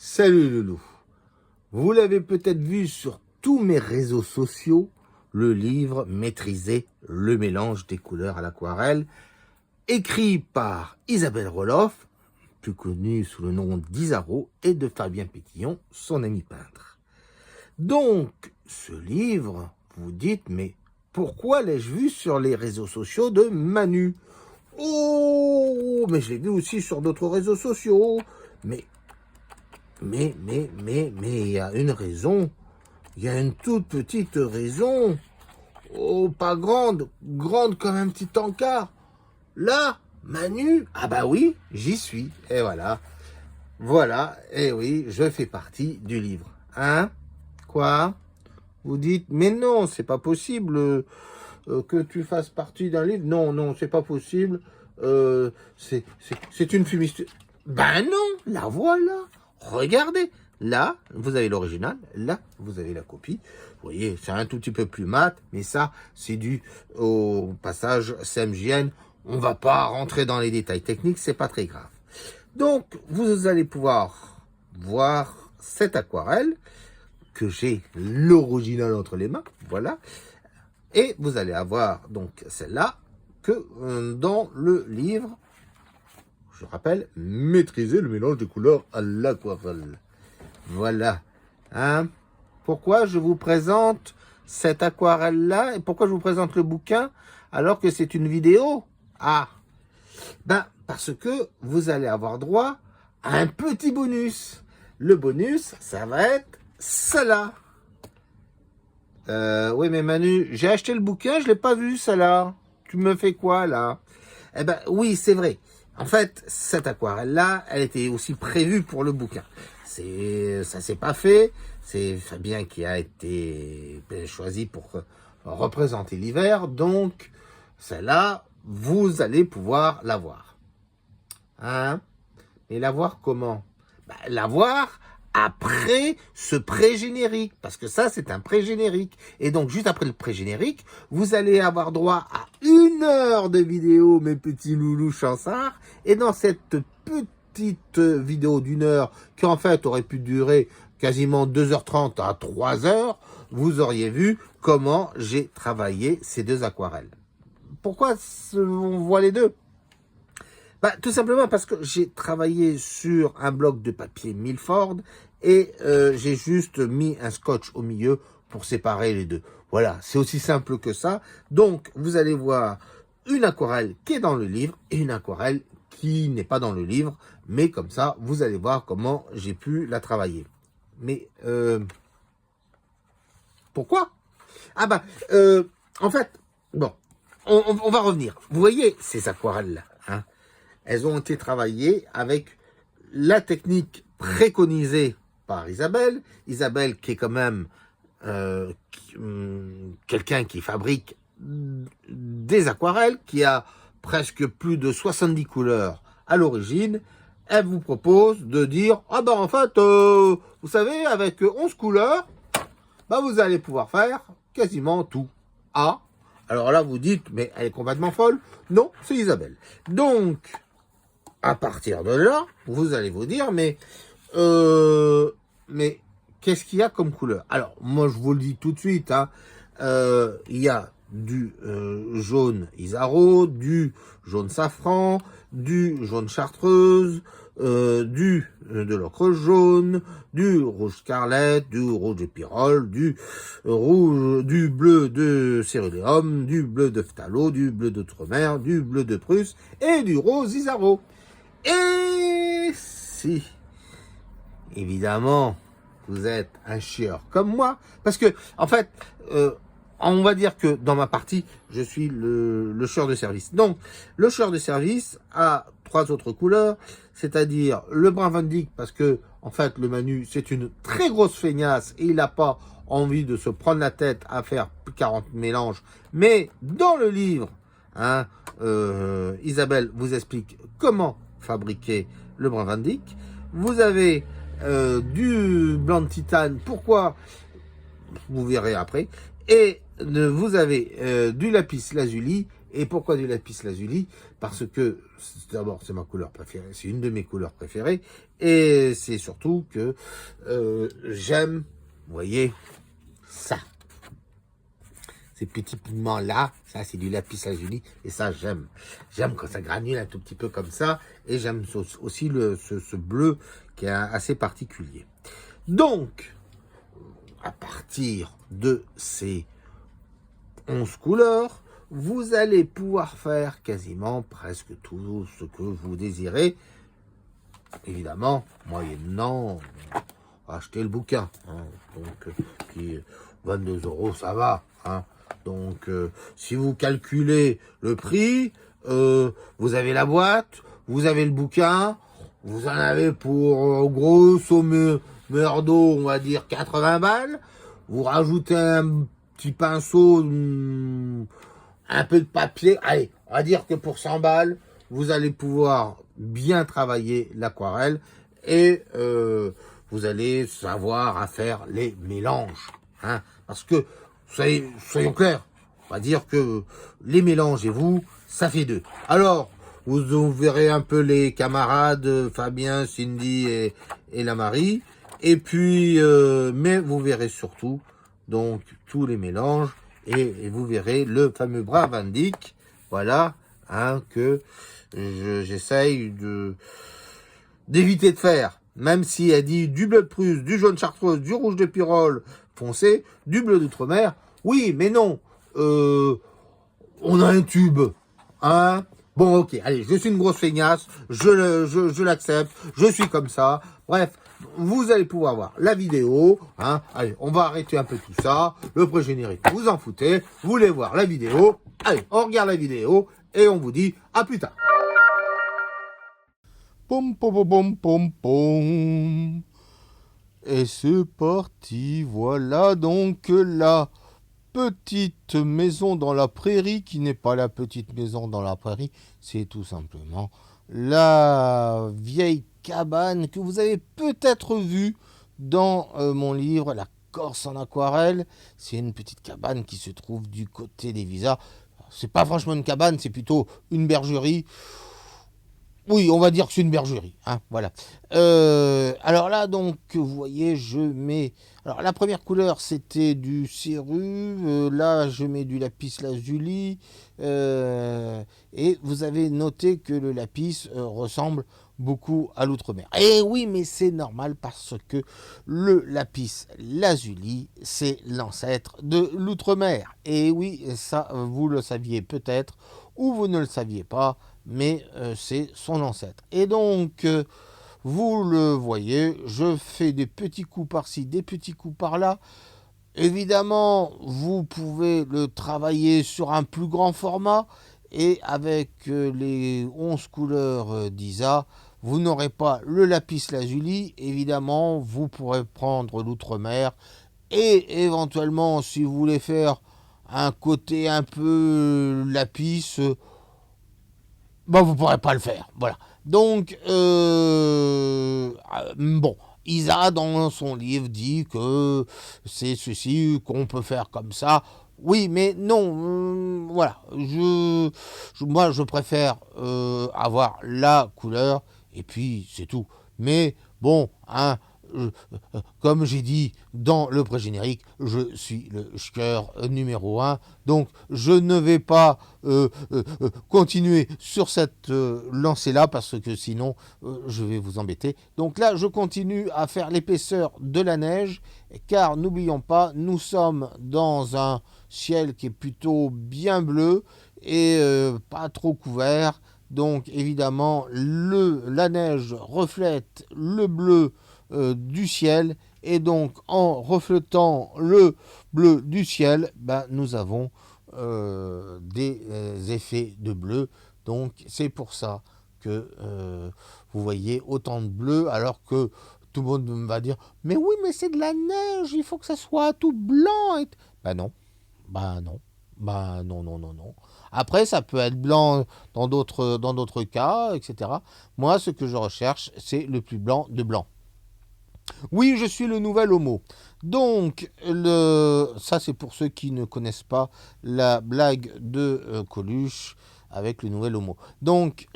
Salut Loulou. Vous l'avez peut-être vu sur tous mes réseaux sociaux, le livre Maîtriser le mélange des couleurs à l'aquarelle, écrit par Isabelle Roloff, plus connue sous le nom d'Isaro, et de Fabien Pétillon, son ami peintre. Donc, ce livre, vous dites, mais pourquoi l'ai-je vu sur les réseaux sociaux de Manu? Oh, mais je l'ai vu aussi sur d'autres réseaux sociaux. Mais il y a une raison. Il y a une toute petite raison. Oh, pas grande. Grande comme un petit encart. Là, Manu, ah bah oui, j'y suis. Et voilà. Voilà, et oui, je fais partie du livre. Hein? Quoi? Vous dites, mais non, c'est pas possible que tu fasses partie d'un livre. Non, non, c'est pas possible. C'est une fumiste. Ben non, la voilà. Regardez. Là, vous avez l'original. Là, vous avez la copie. Vous voyez, c'est un tout petit peu plus mat, mais ça, c'est dû au passage CMJN. On va pas rentrer dans les détails techniques, c'est pas très grave. Donc, vous allez pouvoir voir cette aquarelle que j'ai l'original entre les mains, voilà. Et vous allez avoir donc celle-là que dans le livre, je rappelle, Maîtriser le mélange de couleurs à l'aquarelle. Voilà. Hein? Pourquoi je vous présente cette aquarelle-là et pourquoi je vous présente le bouquin alors que c'est une vidéo? Ah, ben parce que vous allez avoir droit à un petit bonus. Le bonus, ça va être cela. Oui, mais Manu, j'ai acheté le bouquin, je l'ai pas vu, celle-là. Tu me fais quoi, là? Eh ben, oui, c'est vrai. En fait, cette aquarelle-là, elle était aussi prévue pour le bouquin. Ça s'est pas fait. C'est Fabien qui a été choisi pour représenter l'hiver. Donc, celle-là, vous allez pouvoir la voir. Hein? Et la voir comment? Ben, la voir après ce pré-générique, parce que ça, c'est un pré-générique. Et donc, juste après le pré-générique, vous allez avoir droit à 1 heure de vidéo, mes petits loulous chansards. Et dans cette petite vidéo d'1 heure, qui en fait aurait pu durer quasiment 2h30 à 3 heures, vous auriez vu comment j'ai travaillé ces deux aquarelles. Pourquoi on voit les deux? Bah, tout simplement parce que j'ai travaillé sur un bloc de papier Milford et j'ai juste mis un scotch au milieu pour séparer les deux. Voilà, c'est aussi simple que ça. Donc, vous allez voir une aquarelle qui est dans le livre et une aquarelle qui n'est pas dans le livre. Mais comme ça, vous allez voir comment j'ai pu la travailler. Mais, pourquoi? Ah bah, en fait, bon, on va revenir. Vous voyez ces aquarelles-là, hein? Elles ont été travaillées avec la technique préconisée par Isabelle. Isabelle qui est quand même quelqu'un qui fabrique des aquarelles, qui a presque plus de 70 couleurs à l'origine. Elle vous propose de dire, ah ben en fait, vous savez, avec 11 couleurs, bah vous allez pouvoir faire quasiment tout. Ah, alors là vous dites, mais elle est complètement folle. Non, c'est Isabelle. Donc, à partir de là, vous allez vous dire, mais qu'est-ce qu'il y a comme couleur? Alors, moi, je vous le dis tout de suite, hein, il y a du jaune Isaro, du jaune safran, du jaune chartreuse, de l'ocre jaune, du rouge scarlett, du rouge de pyrrole, du rouge, du bleu de céruléum, du bleu de phthalo, du bleu d'outre-mer, du bleu de Prusse et du rose Isaro. Et si, évidemment, vous êtes un chieur comme moi, parce que, en fait, on va dire que dans ma partie, je suis le chieur de service. Donc, le chieur de service a 3 autres couleurs, c'est-à-dire le brun Van Dyck, parce que, en fait, le Manu, c'est une très grosse feignasse et il n'a pas envie de se prendre la tête à faire 40 mélanges. Mais dans le livre, hein, Isabelle vous explique comment fabriquer le brun Van Dyck. Vous avez du blanc de titane, pourquoi? Vous verrez après. Et vous avez du lapis lazuli Et pourquoi du lapis lazuli? Parce que, d'abord, c'est ma couleur préférée, c'est une de mes couleurs préférées, et c'est surtout que j'aime, vous voyez, ça. Ces petits pigments-là, ça c'est du lapis lazuli, et ça j'aime. J'aime quand ça granule un tout petit peu comme ça, et j'aime aussi ce bleu qui est assez particulier. Donc, à partir de ces 11 couleurs, vous allez pouvoir faire quasiment presque tout ce que vous désirez. Évidemment, moyennant acheter le bouquin. Hein, donc, qui 22 €, ça va. Hein. Donc, si vous calculez le prix, vous avez la boîte, vous avez le bouquin, vous en avez pour grosso merdo, on va dire 80 balles. Vous rajoutez un petit pinceau, un peu de papier. Allez, on va dire que pour 100 balles, vous allez pouvoir bien travailler l'aquarelle et vous allez savoir à faire les mélanges. Hein, parce que, soyons clairs, on va dire que les mélanges et vous, ça fait deux. Alors, vous verrez un peu les camarades, Fabien, Cindy et la Marie. Et puis, mais vous verrez surtout donc tous les mélanges et vous verrez le fameux Brave Indique, voilà, hein, que j'essaye d'éviter de faire, même si elle dit du bleu de Prusse, du jaune chartreuse, du rouge de Pyrrole foncé, du bleu d'outre-mer. Oui, mais non, on a un tube, hein. Bon, ok, allez, je suis une grosse feignasse, je l'accepte, je suis comme ça. Bref, vous allez pouvoir voir la vidéo, hein. Allez, on va arrêter un peu tout ça, le pré-générique, vous en foutez, vous voulez voir la vidéo. Allez, on regarde la vidéo et on vous dit à plus tard. Pom pom pom pom pom. Et c'est parti, voilà donc la petite maison dans la prairie, qui n'est pas la petite maison dans la prairie, c'est tout simplement la vieille cabane que vous avez peut-être vue dans mon livre La Corse en aquarelle. C'est une petite cabane qui se trouve du côté des Visas. C'est pas franchement une cabane, c'est plutôt une bergerie. Oui, on va dire que c'est une bergerie, hein, voilà. Alors là, donc, vous voyez, je mets... Alors, la première couleur, c'était du Cérus. Là, je mets du lapis lazuli. Et vous avez noté que le lapis ressemble beaucoup à l'outre-mer. Et oui, mais c'est normal parce que le lapis lazuli, c'est l'ancêtre de l'outre-mer. Et oui, ça, vous le saviez peut-être, ou vous ne le saviez pas, mais c'est son ancêtre. Et donc, vous le voyez, je fais des petits coups par-ci, des petits coups par-là. Évidemment, vous pouvez le travailler sur un plus grand format, et avec les 11 couleurs d'Isa, vous n'aurez pas le lapis lazuli. Évidemment, vous pourrez prendre l'outre-mer, et éventuellement, si vous voulez faire un côté un peu lapis, ben, vous ne pourrez pas le faire. Voilà. Donc, bon, Isa, dans son livre, dit que c'est ceci, qu'on peut faire comme ça. Oui, mais non, voilà. Moi, je préfère avoir la couleur, et puis c'est tout. Mais bon, hein, comme j'ai dit dans le pré-générique, je suis le ch'cœur numéro 1, donc je ne vais pas continuer sur cette lancée-là, parce que sinon je vais vous embêter. Donc là, je continue à faire l'épaisseur de la neige, car n'oublions pas, nous sommes dans un ciel qui est plutôt bien bleu et pas trop couvert. Donc évidemment, la neige reflète le bleu du ciel, et donc en reflétant le bleu du ciel, ben, nous avons des effets de bleu. Donc c'est pour ça que vous voyez autant de bleu, alors que tout le monde va dire mais oui, mais c'est de la neige, il faut que ça soit tout blanc. Ben non, ben non. Ben non, non, non, non. Après, ça peut être blanc dans d'autres cas, etc. Moi, ce que je recherche, c'est le plus blanc de blanc. Oui, je suis le nouvel homo. Donc, ça c'est pour ceux qui ne connaissent pas la blague de Coluche avec le nouvel homo. Donc,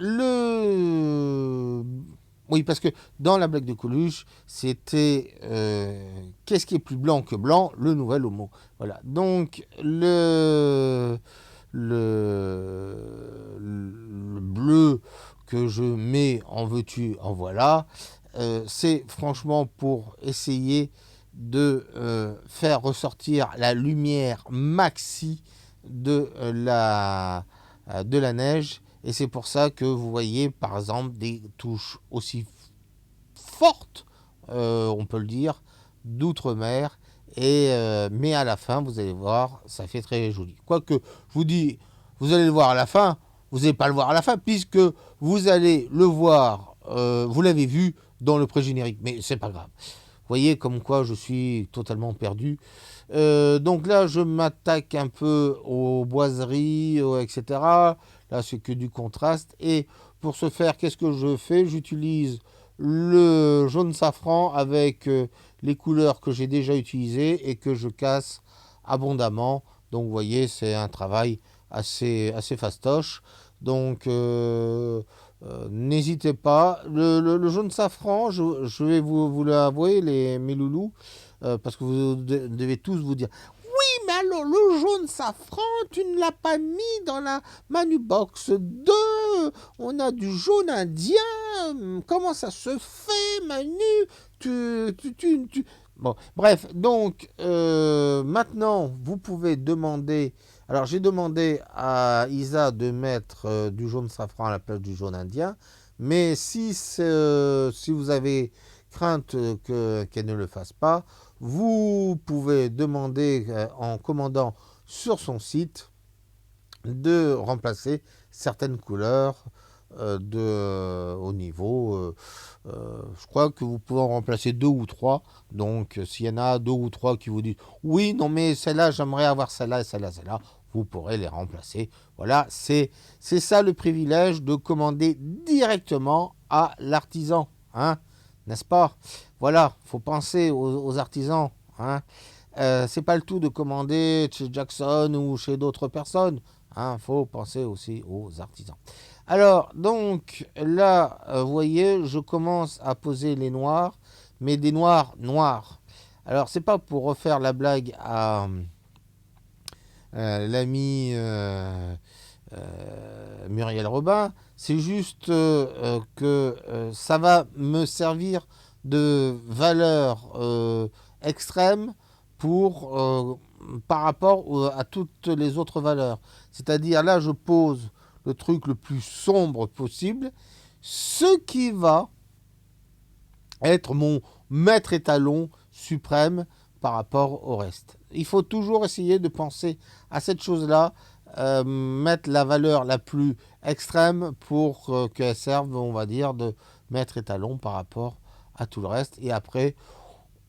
oui, parce que dans la blague de Coluche, c'était qu'est-ce qui est plus blanc que blanc? Le nouvel homo. Voilà. Donc, le bleu que je mets en veux-tu, en voilà, c'est franchement pour essayer de faire ressortir la lumière maxi de la neige. Et c'est pour ça que vous voyez, par exemple, des touches aussi fortes, on peut le dire, d'outre-mer. Mais à la fin, vous allez voir, ça fait très joli. Quoique, je vous dis, vous allez le voir à la fin, vous n'allez pas le voir à la fin, puisque vous allez le voir, vous l'avez vu dans le pré-générique, mais c'est pas grave. Vous voyez comme quoi je suis totalement perdu. Donc là, je m'attaque un peu aux boiseries, etc. Là, c'est que du contraste. Et pour ce faire, qu'est-ce que je fais? J'utilise le jaune safran avec les couleurs que j'ai déjà utilisées et que je casse abondamment. Donc, vous voyez, c'est un travail assez fastoche. Donc, n'hésitez pas. Le jaune safran, je vais vous l'avouer, mes loulous, parce que vous devez tous vous dire oui, mais alors le jaune safran, tu ne l'as pas mis dans la Manubox 2. On a du jaune indien. Comment ça se fait, Manu? Bon, bref, donc maintenant, vous pouvez demander. Alors, j'ai demandé à Isa de mettre du jaune safran à la place du jaune indien. Mais si vous avez crainte qu'elle ne le fasse pas, vous pouvez demander en commandant sur son site de remplacer certaines couleurs au niveau. Je crois que vous pouvez en remplacer 2 ou 3. Donc, s'il y en a 2 ou 3 qui vous disent oui, non, mais celle-là, j'aimerais avoir celle-là et celle-là, celle-là, vous pourrez les remplacer. Voilà, c'est ça le privilège de commander directement à l'artisan. Hein, n'est-ce pas? Voilà, faut penser aux artisans. Hein. C'est pas le tout de commander chez Jackson ou chez d'autres personnes. Hein, faut penser aussi aux artisans. Alors, donc, là, vous voyez, je commence à poser les noirs, mais des noirs noirs. Alors, c'est pas pour refaire la blague à l'ami Muriel Robin, c'est juste que ça va me servir de valeur extrême par rapport à toutes les autres valeurs. C'est-à-dire là, je pose le truc le plus sombre possible, ce qui va être mon maître étalon suprême par rapport au reste. Il faut toujours essayer de penser à cette chose-là, mettre la valeur la plus extrême pour qu'elle serve, on va dire, de maître étalon par rapport à tout le reste. Et après,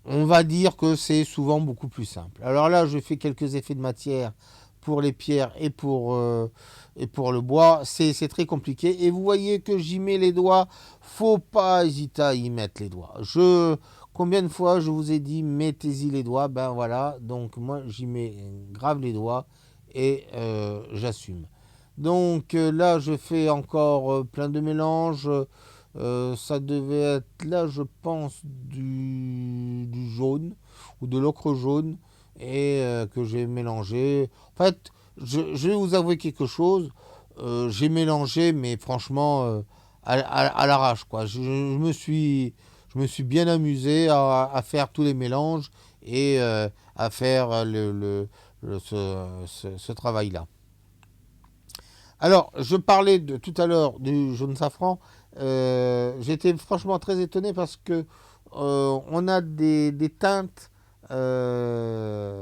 on va dire que c'est souvent beaucoup plus simple. Alors là, je fais quelques effets de matière pour les pierres et pour le bois. C'est très compliqué. Et vous voyez que j'y mets les doigts. Faut pas hésiter à y mettre les doigts. Combien de fois je vous ai dit mettez-y les doigts? Ben voilà. Donc moi, j'y mets grave les doigts et j'assume. Donc là, je fais encore plein de mélanges. Ça devait être là, je pense, du jaune ou de l'ocre jaune et que j'ai mélangé. En fait, je vais vous avouer quelque chose. J'ai mélangé, mais franchement, à l'arrache, quoi. Je me suis bien amusé à faire tous les mélanges et à faire ce travail-là. Alors, je parlais tout à l'heure du jaune safran. J'étais franchement très étonné parce que on a des teintes,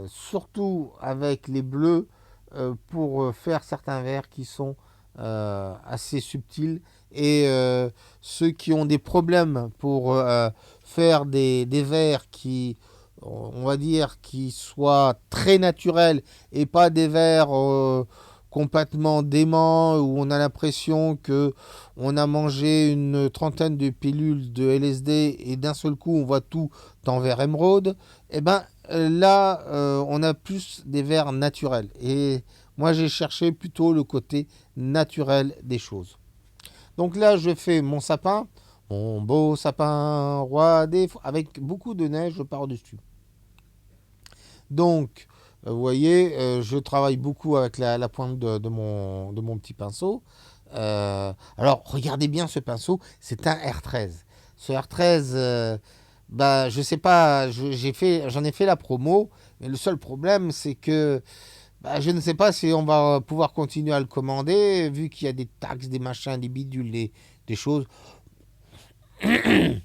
surtout avec les bleus, pour faire certains verts qui sont assez subtils. Et ceux qui ont des problèmes pour faire des verts qui, on va dire, qui soient très naturels et pas des verts complètement dément, où on a l'impression que on a mangé une trentaine de pilules de LSD et d'un seul coup on voit tout en verre émeraude, et ben là on a plus des verres naturels. Et moi j'ai cherché plutôt le côté naturel des choses. Donc là je fais mon sapin, mon beau sapin roi des avec beaucoup de neige par-dessus. Donc, vous voyez, je travaille beaucoup avec la pointe de mon petit pinceau. Alors, regardez bien ce pinceau, c'est un R13. Ce R13, bah, je sais pas, j'en ai fait la promo, mais le seul problème, c'est que bah, je ne sais pas si on va pouvoir continuer à le commander, vu qu'il y a des taxes, des machins, des bidules, des choses.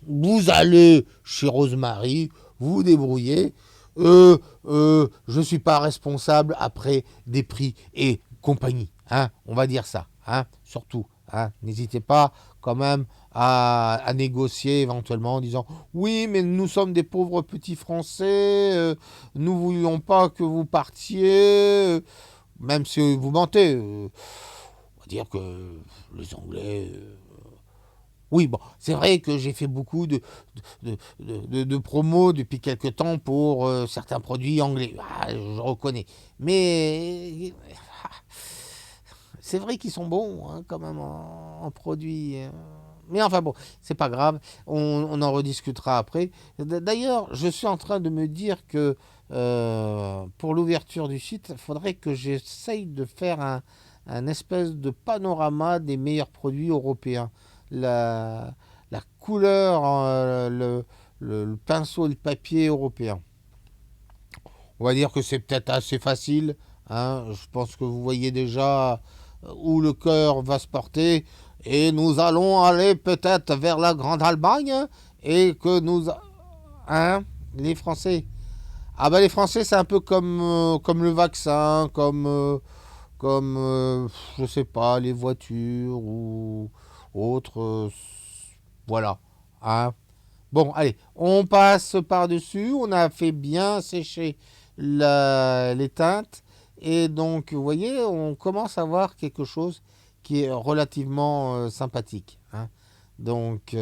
Vous allez chez Rosemary, vous vous débrouillez. Je suis pas responsable après des prix et compagnie. Hein, on va dire ça. Hein, surtout. Hein, n'hésitez pas quand même à négocier éventuellement en disant oui, mais nous sommes des pauvres petits Français. Nous voulions pas que vous partiez. Même si vous mentez. On va dire que les Anglais. Oui, bon, c'est vrai que j'ai fait beaucoup de promos depuis quelques temps pour certains produits anglais. Ah, je reconnais. Mais c'est vrai qu'ils sont bons hein, quand même en produits. Mais enfin bon, c'est pas grave. On en rediscutera après. D'ailleurs, je suis en train de me dire que pour l'ouverture du site, il faudrait que j'essaye de faire un espèce de panorama des meilleurs produits européens. La couleur, le pinceau et le papier européen. On va dire que c'est peut-être assez facile. Hein. Je pense que vous voyez déjà où le cœur va se porter. Et nous allons aller peut-être vers la Grande Allemagne. Et que nous... Hein, les Français. Ah ben les Français, c'est un peu comme le vaccin, je sais pas, les voitures ou autres. Voilà. Hein. Bon, allez, on passe par-dessus. On a fait bien sécher les teintes. Et donc, vous voyez, on commence à voir quelque chose qui est relativement sympathique. Hein. Donc,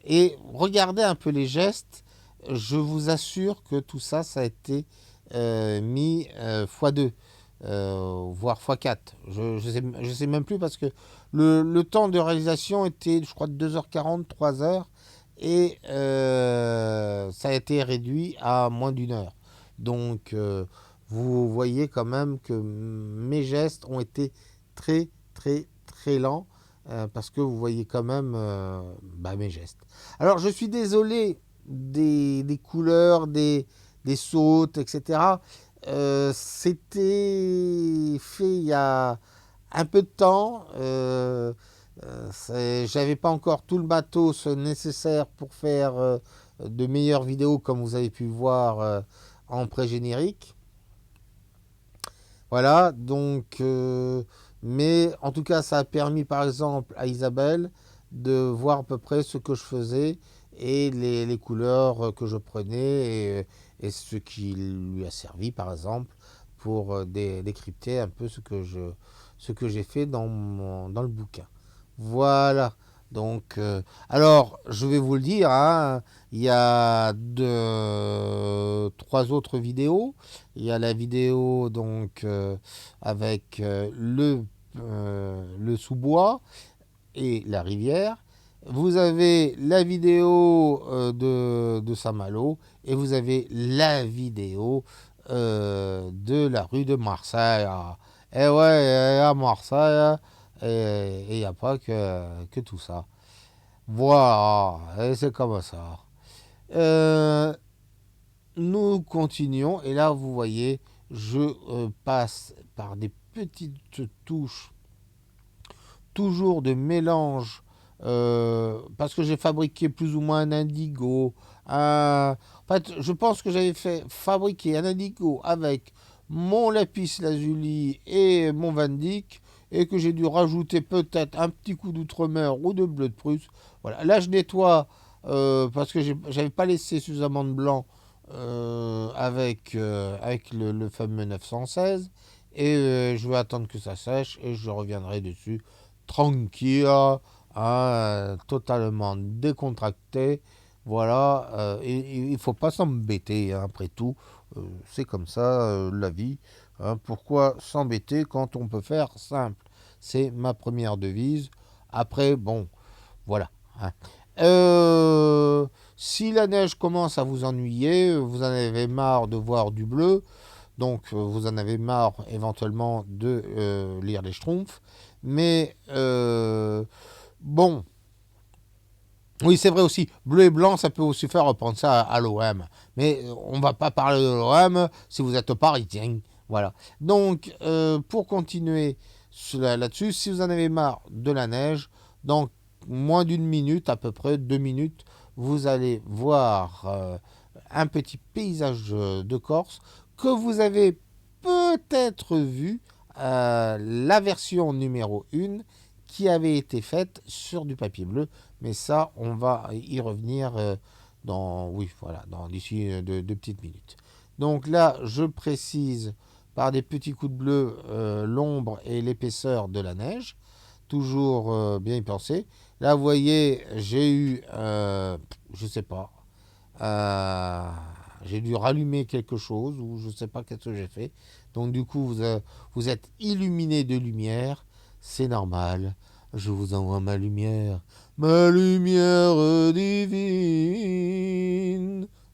et regardez un peu les gestes. Je vous assure que tout ça, ça a été mis x2, voire x4. Je sais même plus parce que le temps de réalisation était, je crois, de 2h40, 3h. Et ça a été réduit à moins d'une heure. Donc, vous voyez quand même que mes gestes ont été très, très, très lents. Parce que vous voyez quand même mes gestes. Alors, je suis désolé des couleurs, des sautes, etc. C'était fait il y a un peu de temps. J'avais pas encore tout le matos nécessaire pour faire de meilleures vidéos comme vous avez pu voir en pré-générique. Voilà, donc, mais en tout cas, ça a permis par exemple à Isabelle de voir à peu près ce que je faisais et les couleurs que je prenais et ce qui lui a servi par exemple pour décrypter un peu ce que j'ai fait dans le bouquin. Voilà. Donc, alors, je vais vous le dire, hein, il y a trois autres vidéos. Il y a la vidéo donc avec le sous-bois et la rivière. Vous avez la vidéo de Saint-Malo et vous avez la vidéo de la rue de Marseille. Et ouais, à Marseille, et il n'y a pas que tout ça. Voilà, et c'est comme ça. Euh, nous continuons, et là, vous voyez, je passe par des petites touches, toujours de mélange, parce que j'ai fabriqué plus ou moins un indigo. En fait, je pense que j'avais fabriquer un indigo avec mon lapis lazuli et mon Van Dyck, et que j'ai dû rajouter peut-être un petit coup d'outre-mer ou de bleu de Prusse. Voilà. Là, je nettoie parce que j'avais pas laissé suffisamment de blanc avec le fameux 916. et je vais attendre que ça sèche et je reviendrai dessus tranquille, totalement décontracté. Voilà, et il ne faut pas s'embêter, hein, après tout, c'est comme ça, la vie. Hein. Pourquoi s'embêter quand on peut faire simple? C'est ma première devise. Après, bon, voilà. Hein. Si la neige commence à vous ennuyer, vous en avez marre de voir du bleu, donc vous en avez marre éventuellement de lire les Schtroumpfs, mais bon, oui, c'est vrai aussi. Bleu et blanc, ça peut aussi faire repenser à l'OM. Mais on va pas parler de l'OM si vous êtes parisien. Voilà. Donc, pour continuer là-dessus, si vous en avez marre de la neige, dans moins d'une minute, à peu près 2 minutes, vous allez voir un petit paysage de Corse que vous avez peut-être vu, la version numéro 1 qui avait été faite sur du papier bleu. Mais ça, on va y revenir oui, voilà, d'ici deux petites minutes. Donc là, je précise par des petits coups de bleu l'ombre et l'épaisseur de la neige. Toujours bien y penser. Là, vous voyez, j'ai eu, je sais pas, j'ai dû rallumer quelque chose ou je sais pas qu'est-ce que j'ai fait. Donc du coup, vous êtes illuminé de lumière. C'est normal. Je vous envoie ma lumière divine.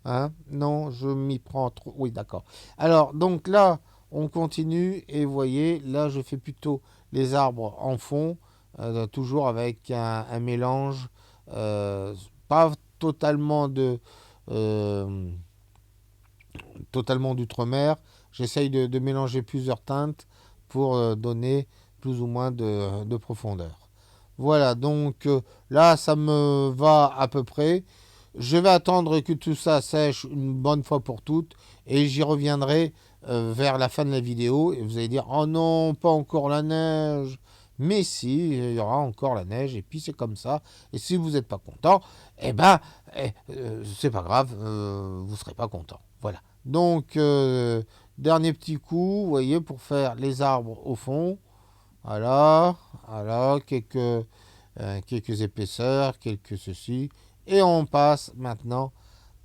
Hein? Non, je m'y prends trop. Oui, d'accord. Alors, donc là, on continue et vous voyez, là, je fais plutôt les arbres en fond, toujours avec un mélange, pas totalement euh, totalement d'outre-mer. J'essaye de mélanger plusieurs teintes pour donner plus ou moins de profondeur. Voilà, donc là, ça me va à peu près. Je vais attendre que tout ça sèche une bonne fois pour toutes et j'y reviendrai vers la fin de la vidéo et vous allez dire oh non, pas encore la neige. Mais si, il y aura encore la neige et puis c'est comme ça. Et si vous n'êtes pas content, eh ben, c'est pas grave, vous ne serez pas content. Voilà. Donc, dernier petit coup, vous voyez, pour faire les arbres au fond. Voilà, voilà, quelques épaisseurs, quelques ceci. Et on passe maintenant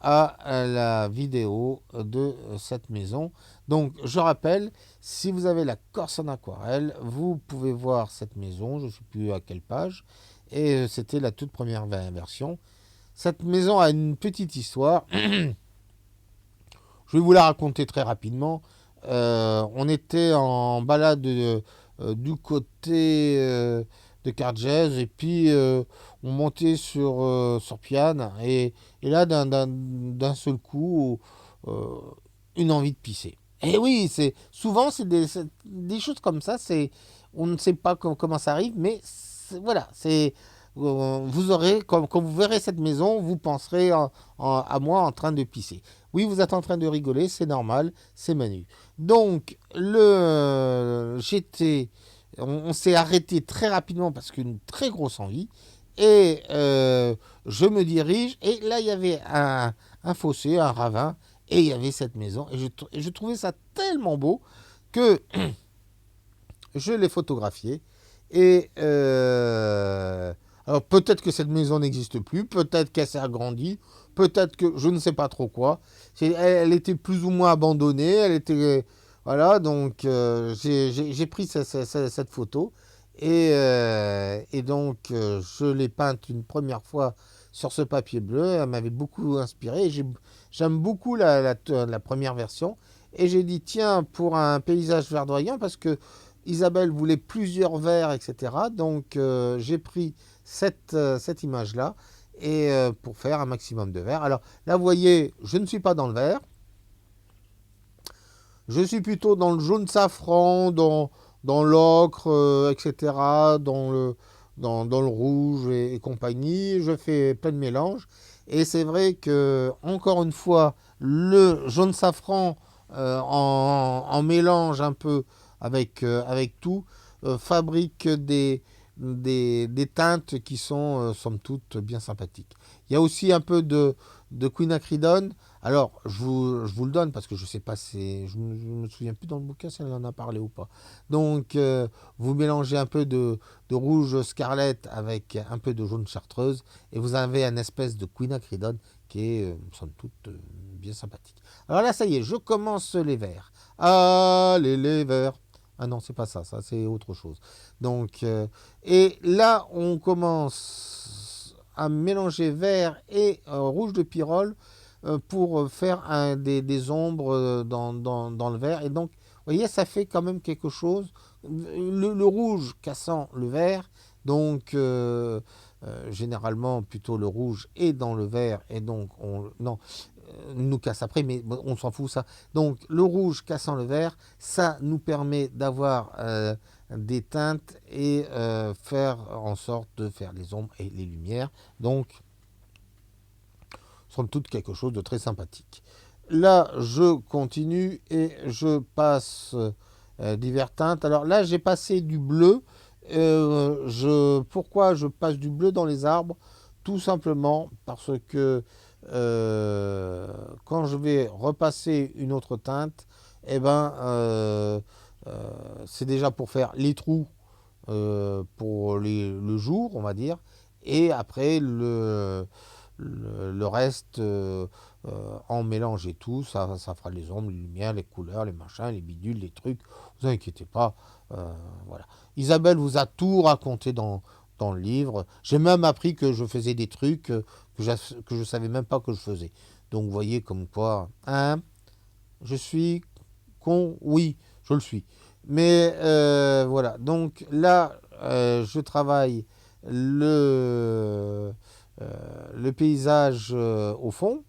à la vidéo de cette maison. Donc, je rappelle, si vous avez la Corse en aquarelle, vous pouvez voir cette maison. Je ne sais plus à quelle page. Et c'était la toute première version. Cette maison a une petite histoire. Je vais vous la raconter très rapidement. On était en balade du côté de Cargès et puis on montait sur Piane et là d'un seul coup une envie de pisser. Et oui, souvent c'est des choses comme ça. On ne sait pas comment ça arrive, mais voilà, vous aurez quand vous verrez cette maison, vous penserez à moi en train de pisser. Oui, vous êtes en train de rigoler, c'est normal, c'est Manu. Donc, on s'est arrêté très rapidement parce qu'une très grosse envie. Et je me dirige, et là, il y avait un fossé, un ravin, et il y avait cette maison. Et je trouvais ça tellement beau que je l'ai photographié. Et alors peut-être que cette maison n'existe plus, peut-être qu'elle s'est agrandie, peut-être que je ne sais pas trop quoi. Elle était plus ou moins abandonnée, elle était voilà, donc j'ai pris cette photo et donc je l'ai peinte une première fois sur ce papier bleu. Elle m'avait beaucoup inspiré. J'aime beaucoup la première version et j'ai dit tiens, pour un paysage verdoyant, parce que Isabelle voulait plusieurs verres, etc. Donc j'ai pris cette image-là et pour faire un maximum de verres. Alors là, vous voyez, je ne suis pas dans le vert. Je suis plutôt dans le jaune safran, dans l'ocre, etc., dans le rouge et compagnie. Je fais plein de mélanges. Et c'est vrai que, encore une fois, le jaune safran en mélange un peu avec tout, fabrique des teintes qui sont, somme toute, bien sympathiques. Il y a aussi un peu de quinacridone. Alors, je vous le donne parce que je sais pas, je me souviens plus dans le bouquin si elle en a parlé ou pas. Donc, vous mélangez un peu de rouge scarlett avec un peu de jaune chartreuse et vous avez un espèce de quinacridone qui est, somme toute, bien sympathique. Alors là, ça y est, je commence les verts. Allez, les verts. Ah non, c'est pas ça, ça c'est autre chose. Donc, et là, on commence à mélanger vert et rouge de pyrrole pour faire des ombres dans le vert. Et donc, vous voyez, ça fait quand même quelque chose. Le rouge cassant le vert, donc généralement plutôt le rouge est dans le vert et donc non, nous casse après, mais bon, on s'en fout ça. Donc le rouge cassant le vert, ça nous permet d'avoir des teintes et faire en sorte de faire les ombres et les lumières. Donc, somme toute quelque chose de très sympathique. Là, je continue et je passe divers teintes. Alors là, j'ai passé du bleu. Pourquoi je passe du bleu dans les arbres? Tout simplement parce que quand je vais repasser une autre teinte, eh ben, c'est déjà pour faire les trous pour le jour, on va dire, et après le reste en mélange et tout, ça fera les ombres, les lumières, les couleurs, les machins, les bidules, les trucs. Vous inquiétez pas, voilà. Isabelle vous a tout raconté dans le livre. J'ai même appris que je faisais des trucs que je savais même pas que je faisais. Donc vous voyez comme quoi, hein, je suis con, oui, je le suis. Mais voilà, donc là, je travaille le, le paysage au fond.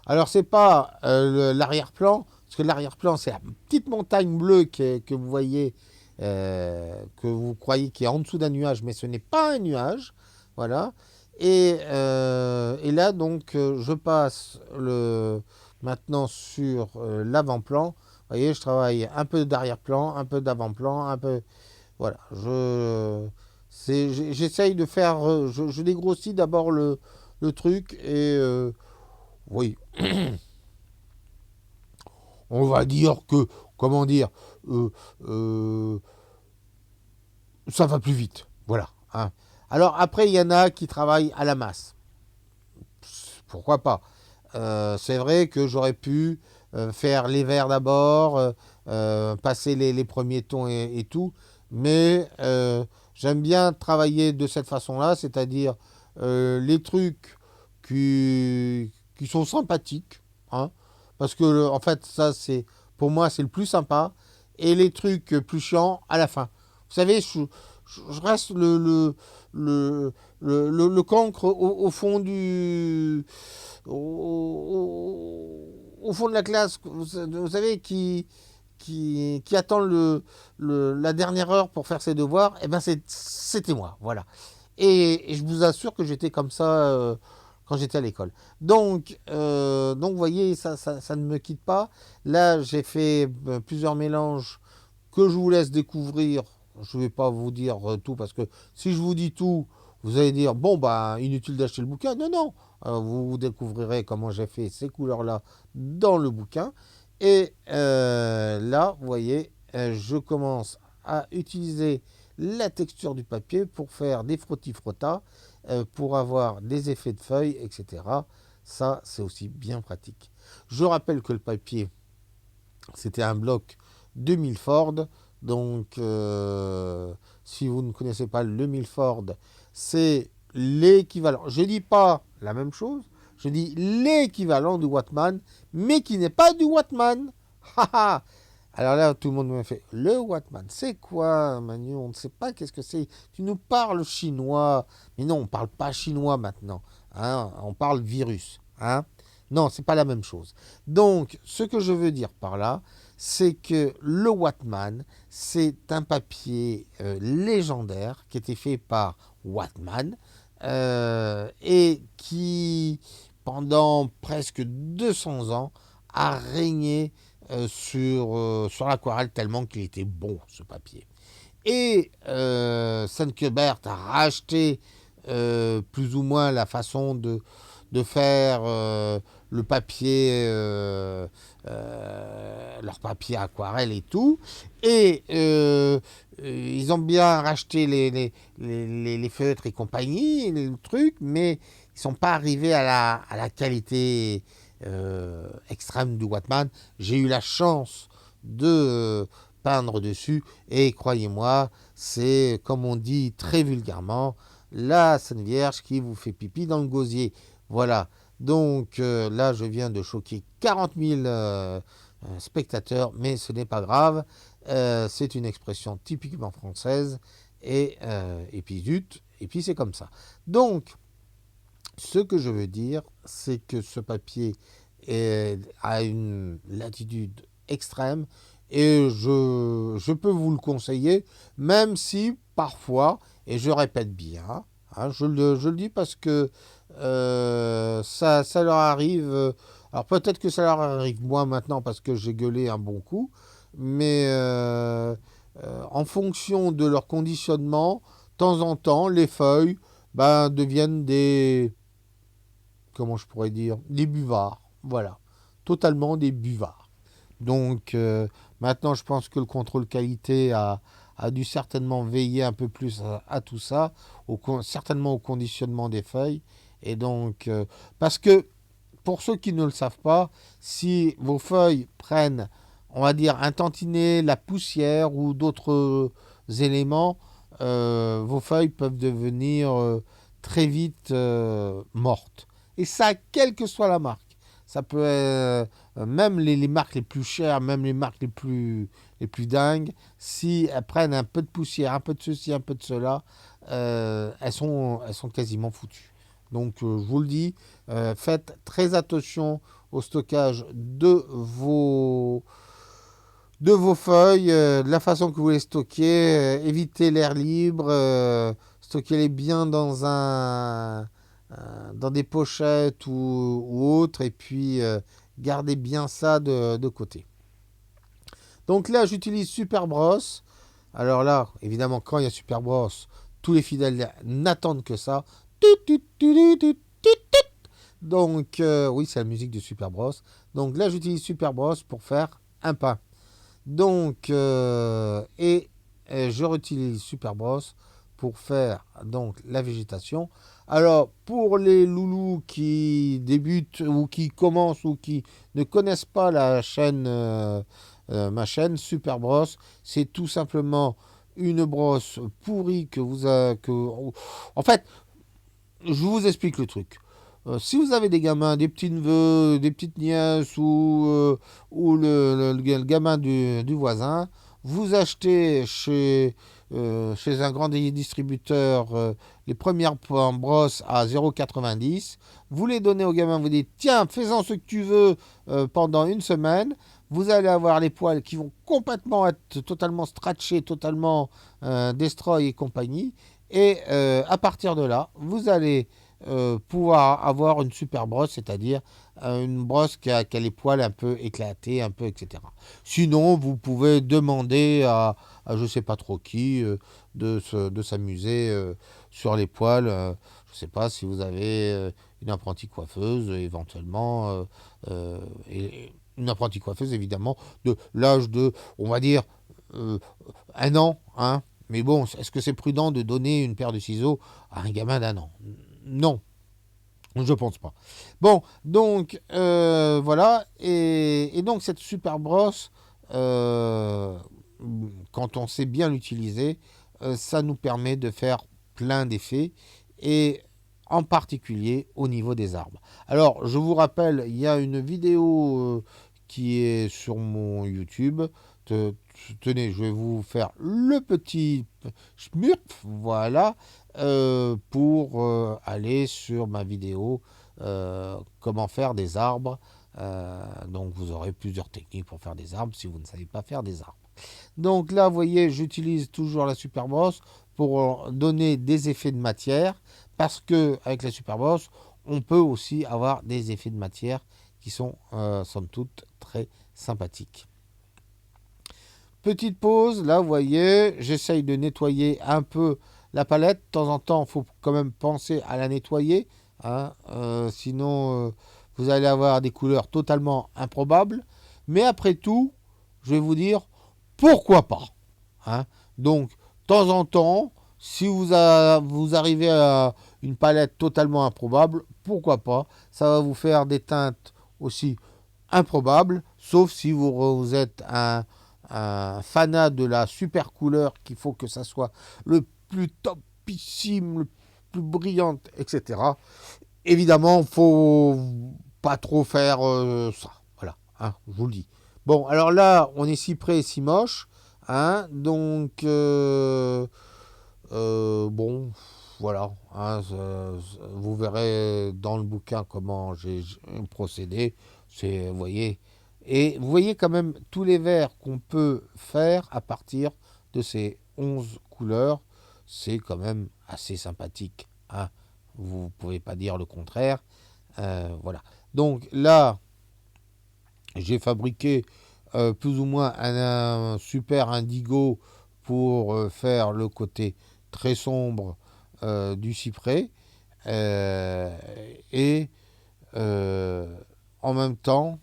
Alors, c'est pas l'arrière-plan, parce que l'arrière-plan, c'est la petite montagne bleue que vous voyez, que vous croyez qui est en dessous d'un nuage, mais ce n'est pas un nuage. Voilà. Et là, donc, je passe maintenant sur l'avant-plan. Vous voyez, je travaille un peu d'arrière-plan, un peu d'avant-plan, un peu. Voilà. J'essaye de faire. Je dégrossis d'abord le truc et. Oui, on va dire que. Comment dire euh, euh, ça va plus vite. Voilà. Hein. Alors, après, il y en a qui travaillent à la masse. Pourquoi pas. C'est vrai que j'aurais pu faire les verts d'abord, passer les premiers tons et tout, mais j'aime bien travailler de cette façon-là, c'est-à-dire les trucs qui sont sympathiques, hein, parce que en fait, ça, c'est pour moi, c'est le plus sympa, et les trucs plus chiants à la fin. Vous savez, je reste le cancre au fond au fond de la classe, vous savez, qui attend la dernière heure pour faire ses devoirs, et ben c'était moi, voilà. Et je vous assure que j'étais comme ça quand j'étais à l'école. Donc vous voyez, ça ne me quitte pas. Là, j'ai fait plusieurs mélanges que je vous laisse découvrir. Je ne vais pas vous dire tout parce que si je vous dis tout, vous allez dire bon bah inutile d'acheter le bouquin. Non non, vous découvrirez comment j'ai fait ces couleurs-là dans le bouquin. Et là, vous voyez, je commence à utiliser la texture du papier pour faire des frottis-frottas, pour avoir des effets de feuilles, etc. Ça, c'est aussi bien pratique. Je rappelle que le papier, c'était un bloc de Milford. Donc, si vous ne connaissez pas le Milford, c'est l'équivalent. Je ne dis pas la même chose, je dis l'équivalent du Wattman, mais qui n'est pas du Wattman. Alors là, tout le monde me fait le Wattman, c'est quoi, Manu? On ne sait pas qu'est-ce que c'est. Tu nous parles chinois. Mais non, on ne parle pas chinois maintenant. Hein, on parle virus. Hein. Non, c'est pas la même chose. Donc, ce que je veux dire par là, c'est que le Wattman, c'est un papier légendaire qui était fait par Wattman et qui, pendant presque 200 ans, a régné sur l'aquarelle tellement qu'il était bon, ce papier. et Saint-Quebert a racheté plus ou moins la façon de faire le papier, leur papier aquarelle et tout. Et ils ont bien racheté les feutres et compagnie, les trucs, mais ils sont pas arrivés à la qualité extrême du Wattman. J'ai eu la chance de peindre dessus et croyez-moi, c'est, comme on dit très vulgairement, la Sainte Vierge qui vous fait pipi dans le gosier. Voilà. Donc là, je viens de choquer 40 000 spectateurs, mais ce n'est pas grave. C'est une expression typiquement française. Et puis zut, et puis c'est comme ça. Donc, ce que je veux dire, c'est que ce papier a une latitude extrême et je peux vous le conseiller, même si parfois, et je répète bien, hein, je le dis parce que ça leur arrive, alors peut-être que ça leur arrive moins maintenant parce que j'ai gueulé un bon coup, mais en fonction de leur conditionnement, de temps en temps, les feuilles deviennent des, comment je pourrais dire, des buvards. Voilà, totalement des buvards. Donc maintenant, je pense que le contrôle qualité a dû certainement veiller un peu plus à tout ça, certainement au conditionnement des feuilles. Et donc, parce que pour ceux qui ne le savent pas, si vos feuilles prennent, on va dire, un tantinet, la poussière ou d'autres éléments, vos feuilles peuvent devenir très vite mortes. Et ça, quelle que soit la marque. Ça peut être, même les marques les plus chères, même les marques les plus dingues, si elles prennent un peu de poussière, un peu de ceci, un peu de cela, elles sont quasiment foutues. Donc, je vous le dis, faites très attention au stockage de vos feuilles, de la façon que vous les stockez. Évitez l'air libre, stockez-les bien dans des pochettes ou autres, et puis gardez bien ça de côté. Donc là, j'utilise Superbross. Alors là, évidemment, quand il y a Superbross, tous les fidèles n'attendent que ça. Donc, oui, c'est la musique de Superbross. Donc là, j'utilise Superbross pour faire un pain. Donc, je réutilise Superbross pour faire donc la végétation. Alors, pour les loulous qui débutent ou qui commencent ou qui ne connaissent pas la chaîne, ma chaîne Superbross, c'est tout simplement une brosse pourrie que vous avez. En fait, je vous explique le truc. Si vous avez des gamins, des petits neveux, des petites nièces ou le gamin du voisin, vous achetez chez un grand distributeur les premières brosses à 0,90. Vous les donnez au gamin, vous dites tiens, fais-en ce que tu veux pendant une semaine. Vous allez avoir les poils qui vont complètement être totalement scratchés, totalement destroy et compagnie. Et à partir de là, vous allez pouvoir avoir une super brosse, c'est-à-dire une brosse qui a les poils un peu éclatés, un peu, etc. Sinon, vous pouvez demander à je ne sais pas trop qui de s'amuser sur les poils. Je ne sais pas si vous avez une apprentie coiffeuse, éventuellement, une apprentie coiffeuse, évidemment, de l'âge de, on va dire, 1 an, hein. Mais bon, est-ce que c'est prudent de donner une paire de ciseaux à un gamin d'1 an? Non, je pense pas. Bon, donc voilà, et donc cette super brosse, quand on sait bien l'utiliser, ça nous permet de faire plein d'effets, et en particulier au niveau des arbres. Alors, je vous rappelle, il y a une vidéo qui est sur mon YouTube. Tenez, je vais vous faire le petit schmurf, voilà, pour aller sur ma vidéo comment faire des arbres. Donc vous aurez plusieurs techniques pour faire des arbres si vous ne savez pas faire des arbres. Donc là, vous voyez, j'utilise toujours la Superbross pour donner des effets de matière, parce que avec la Superbross, on peut aussi avoir des effets de matière qui sont somme toute très sympathiques. petite pause, là, vous voyez, j'essaye de nettoyer un peu la palette. De temps en temps, il faut quand même penser à la nettoyer, hein, sinon, vous allez avoir des couleurs totalement improbables. Mais après tout, je vais vous dire, pourquoi pas, hein. Donc, de temps en temps, si vous arrivez à une palette totalement improbable, pourquoi pas, ça va vous faire des teintes aussi improbables, sauf si vous êtes un fanat de la super couleur, qu'il faut que ça soit le plus topissime, le plus brillante, etc. Évidemment, faut pas trop faire ça. Voilà, hein, je vous le dis. Bon, alors là, on est si près et si moche, hein, donc bon, voilà, hein, vous verrez dans le bouquin comment j'ai procédé. C'est, vous voyez, et vous voyez quand même tous les verres qu'on peut faire à partir de ces 11 couleurs. C'est quand même assez sympathique, hein. Vous ne pouvez pas dire le contraire. Voilà. Donc là, j'ai fabriqué plus ou moins un super indigo pour faire le côté très sombre du cyprès. Euh, et en même temps,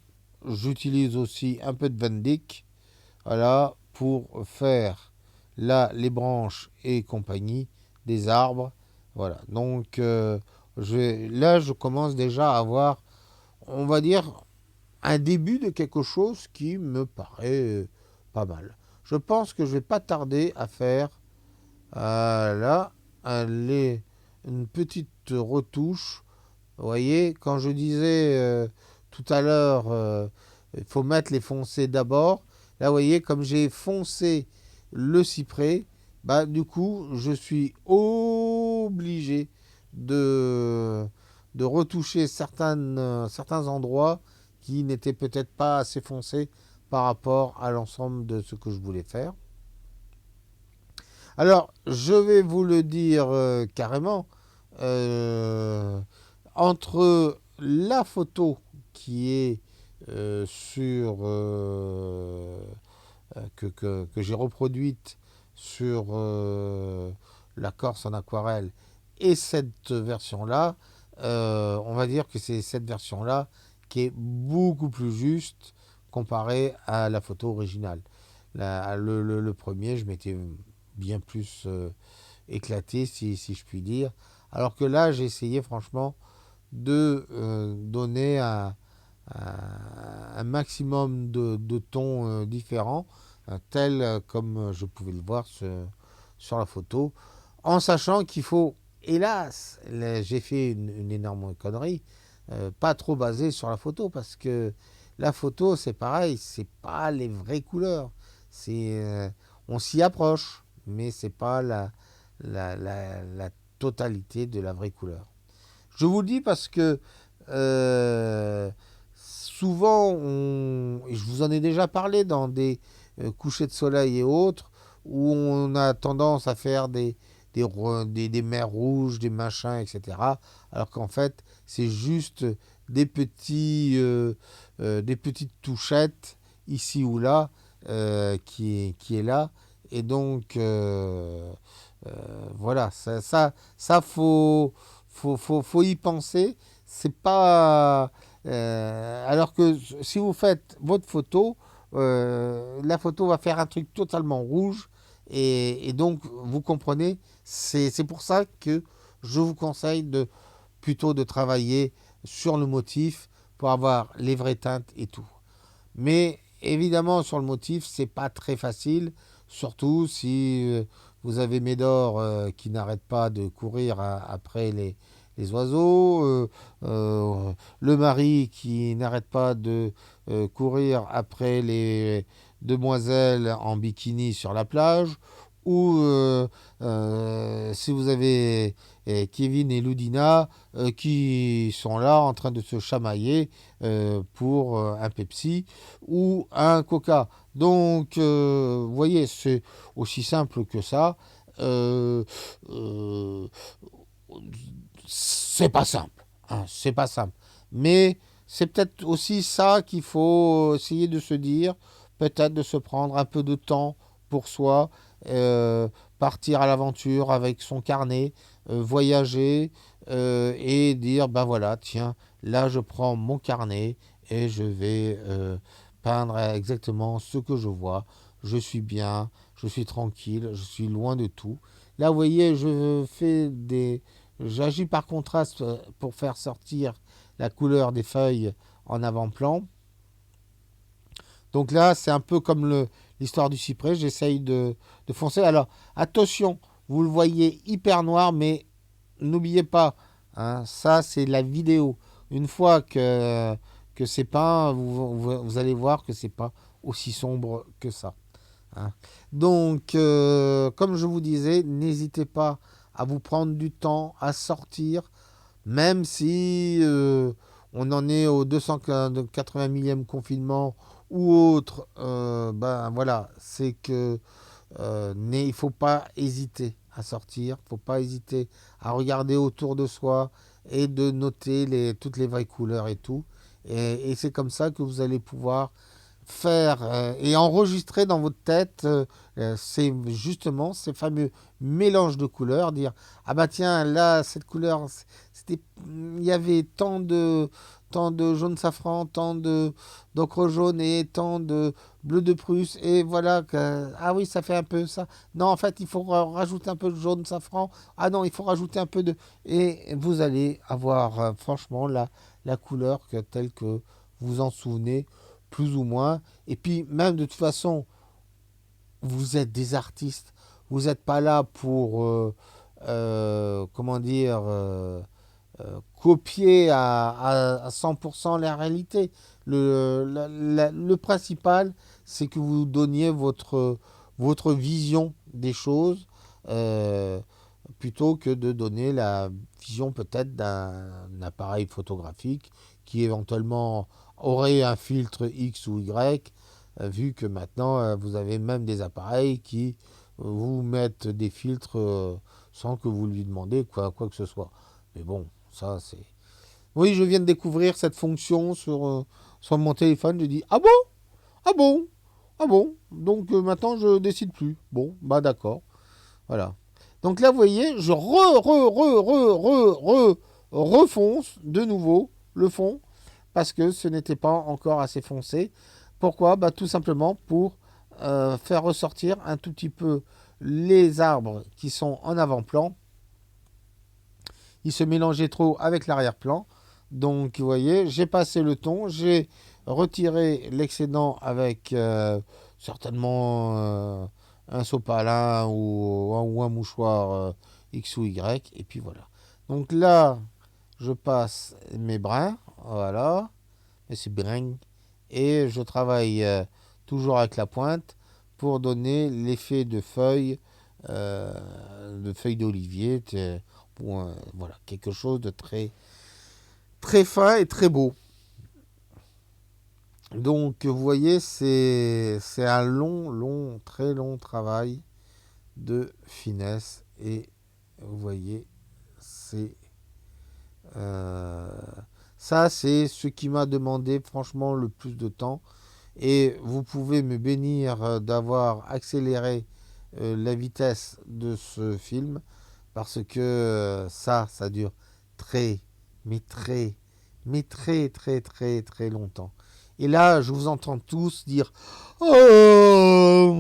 j'utilise aussi un peu de Van Dyck, voilà, pour faire là les branches et compagnie des arbres. Voilà. Donc là, je commence déjà à avoir, on va dire, un début de quelque chose qui me paraît pas mal. Je pense que je vais pas tarder à faire là une petite retouche. Vous voyez, quand je disais tout à l'heure, il faut mettre les foncés d'abord. Là, vous voyez, comme j'ai foncé le cyprès, bah, du coup, je suis obligé de, de retoucher certains endroits qui n'étaient peut-être pas assez foncés par rapport à l'ensemble de ce que je voulais faire. Alors, je vais vous le dire carrément, euh, entre la photo qui est que j'ai reproduite sur la Corse en aquarelle et cette version-là, on va dire que c'est cette version-là qui est beaucoup plus juste comparée à la photo originale. Le premier, je m'étais bien plus éclaté, si je puis dire. Alors que là, j'ai essayé franchement de donner un maximum de tons différents, tels comme je pouvais le voir sur la photo, en sachant qu'il faut, hélas, j'ai fait une énorme connerie, pas trop basé sur la photo, parce que la photo, c'est pareil, c'est pas les vraies couleurs. On s'y approche, mais c'est pas la totalité de la vraie couleur. Je vous le dis parce que souvent, je vous en ai déjà parlé dans des couchers de soleil et autres, où on a tendance à faire des mers rouges, des machins, etc. Alors qu'en fait, c'est juste des petites touchettes ici ou là qui est là. Et donc, voilà, ça faut y penser. C'est pas. Alors que si vous faites votre photo, la photo va faire un truc totalement rouge. Et donc, vous comprenez, c'est pour ça que je vous conseille plutôt de travailler sur le motif pour avoir les vraies teintes et tout. Mais évidemment, sur le motif, c'est pas très facile, surtout si vous avez Médor qui n'arrête pas de courir après les oiseaux, le mari qui n'arrête pas de courir après les demoiselles en bikini sur la plage, ou si vous avez Kevin et Ludina qui sont là en train de se chamailler pour un Pepsi ou un Coca. Donc, vous voyez, c'est aussi simple que ça. Euh, euh, c'est pas simple, hein, c'est pas simple. Mais c'est peut-être aussi ça qu'il faut essayer de se dire. peut-être de se prendre un peu de temps pour soi, partir à l'aventure avec son carnet, voyager et dire, ben voilà, tiens, là je prends mon carnet et je vais peindre exactement ce que je vois. Je suis bien, je suis tranquille, je suis loin de tout. Là, vous voyez, j'agis par contraste pour faire sortir la couleur des feuilles en avant-plan. Donc là, c'est un peu comme l'histoire du cyprès. J'essaye de foncer. Alors, attention, vous le voyez hyper noir, mais n'oubliez pas, hein, ça, c'est la vidéo. Une fois que c'est peint, vous allez voir que c'est pas aussi sombre que ça. Hein. Donc, comme je vous disais, n'hésitez pas à vous prendre du temps, à sortir, même si on en est au 280 millième confinement ou autre, ben voilà, c'est que il ne faut pas hésiter à sortir, il ne faut pas hésiter à regarder autour de soi et de noter toutes les vraies couleurs et tout. Et c'est comme ça que vous allez pouvoir faire et enregistrer dans votre tête c'est justement ces fameux mélanges de couleurs, dire ah bah tiens là cette couleur c'était il y avait tant de jaune safran, tant de d'ocre jaune et tant de bleu de Prusse et voilà que ah oui ça fait un peu ça. Non en fait il faut rajouter un peu de jaune safran. Ah non il faut rajouter un peu de et vous allez avoir franchement la couleur telle que vous en souvenez plus ou moins. Et puis, même de toute façon, vous êtes des artistes. Vous n'êtes pas là pour, comment dire, copier à 100% la réalité. Le principal, c'est que vous donniez votre vision des choses plutôt que de donner la vision peut-être d'un appareil photographique qui éventuellement aurait un filtre X ou Y, vu que maintenant vous avez même des appareils qui vous mettent des filtres sans que vous lui demandez quoi que ce soit. Mais bon, ça c'est... Oui, je viens de découvrir cette fonction sur mon téléphone. Je dis, ah bon? Ah bon? Ah bon? Donc maintenant je décide plus. Bon, bah d'accord. Voilà. Donc là, vous voyez, je refonce de nouveau le fond parce que ce n'était pas encore assez foncé. Pourquoi? Bah, tout simplement pour faire ressortir un tout petit peu les arbres qui sont en avant-plan. Ils se mélangeaient trop avec l'arrière-plan. Donc, vous voyez, j'ai passé le ton, j'ai retiré l'excédent avec certainement un sopalin ou un mouchoir X ou Y. Et puis voilà. Donc là, je passe mes brins. Voilà. Et c'est bring. Et je travaille toujours avec la pointe pour donner l'effet de feuilles d'olivier. Voilà, quelque chose de très, très fin et très beau. Donc, vous voyez, c'est un très long travail de finesse. Et vous voyez, c'est euh, ça, c'est ce qui m'a demandé franchement le plus de temps. Et vous pouvez me bénir d'avoir accéléré la vitesse de ce film parce que ça dure très, mais très, mais très, très, très, très longtemps. Et là, je vous entends tous dire oh,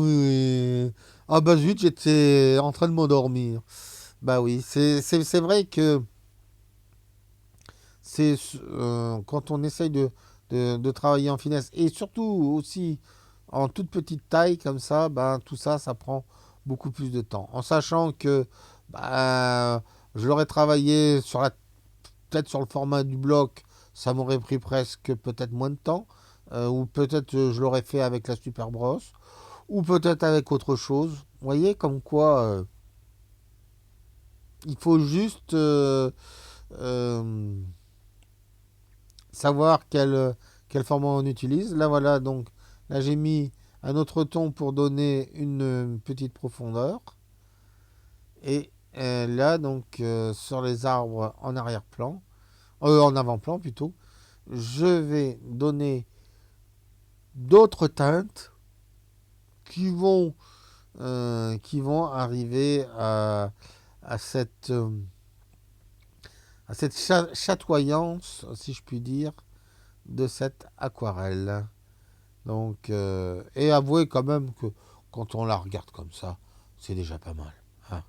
oui. Ah bah zut, j'étais en train de m'endormir. Bah oui, c'est vrai que c'est quand on essaye de travailler en finesse et surtout aussi en toute petite taille comme ça, ben, tout ça, ça prend beaucoup plus de temps. En sachant que ben, je l'aurais travaillé peut-être sur le format du bloc, ça m'aurait pris presque peut-être moins de temps. Ou peut-être je l'aurais fait avec la super brosse, ou peut-être avec autre chose. Vous voyez, comme quoi il faut juste euh, savoir quel format on utilise. Là, voilà, donc là, j'ai mis un autre ton pour donner une petite profondeur. Et là, donc, sur les arbres en arrière-plan, en avant-plan plutôt, je vais donner d'autres teintes qui vont arriver à cette chatoyance, si je puis dire, de cette aquarelle. Donc, et avouez quand même que quand on la regarde comme ça, c'est déjà pas mal. Hein.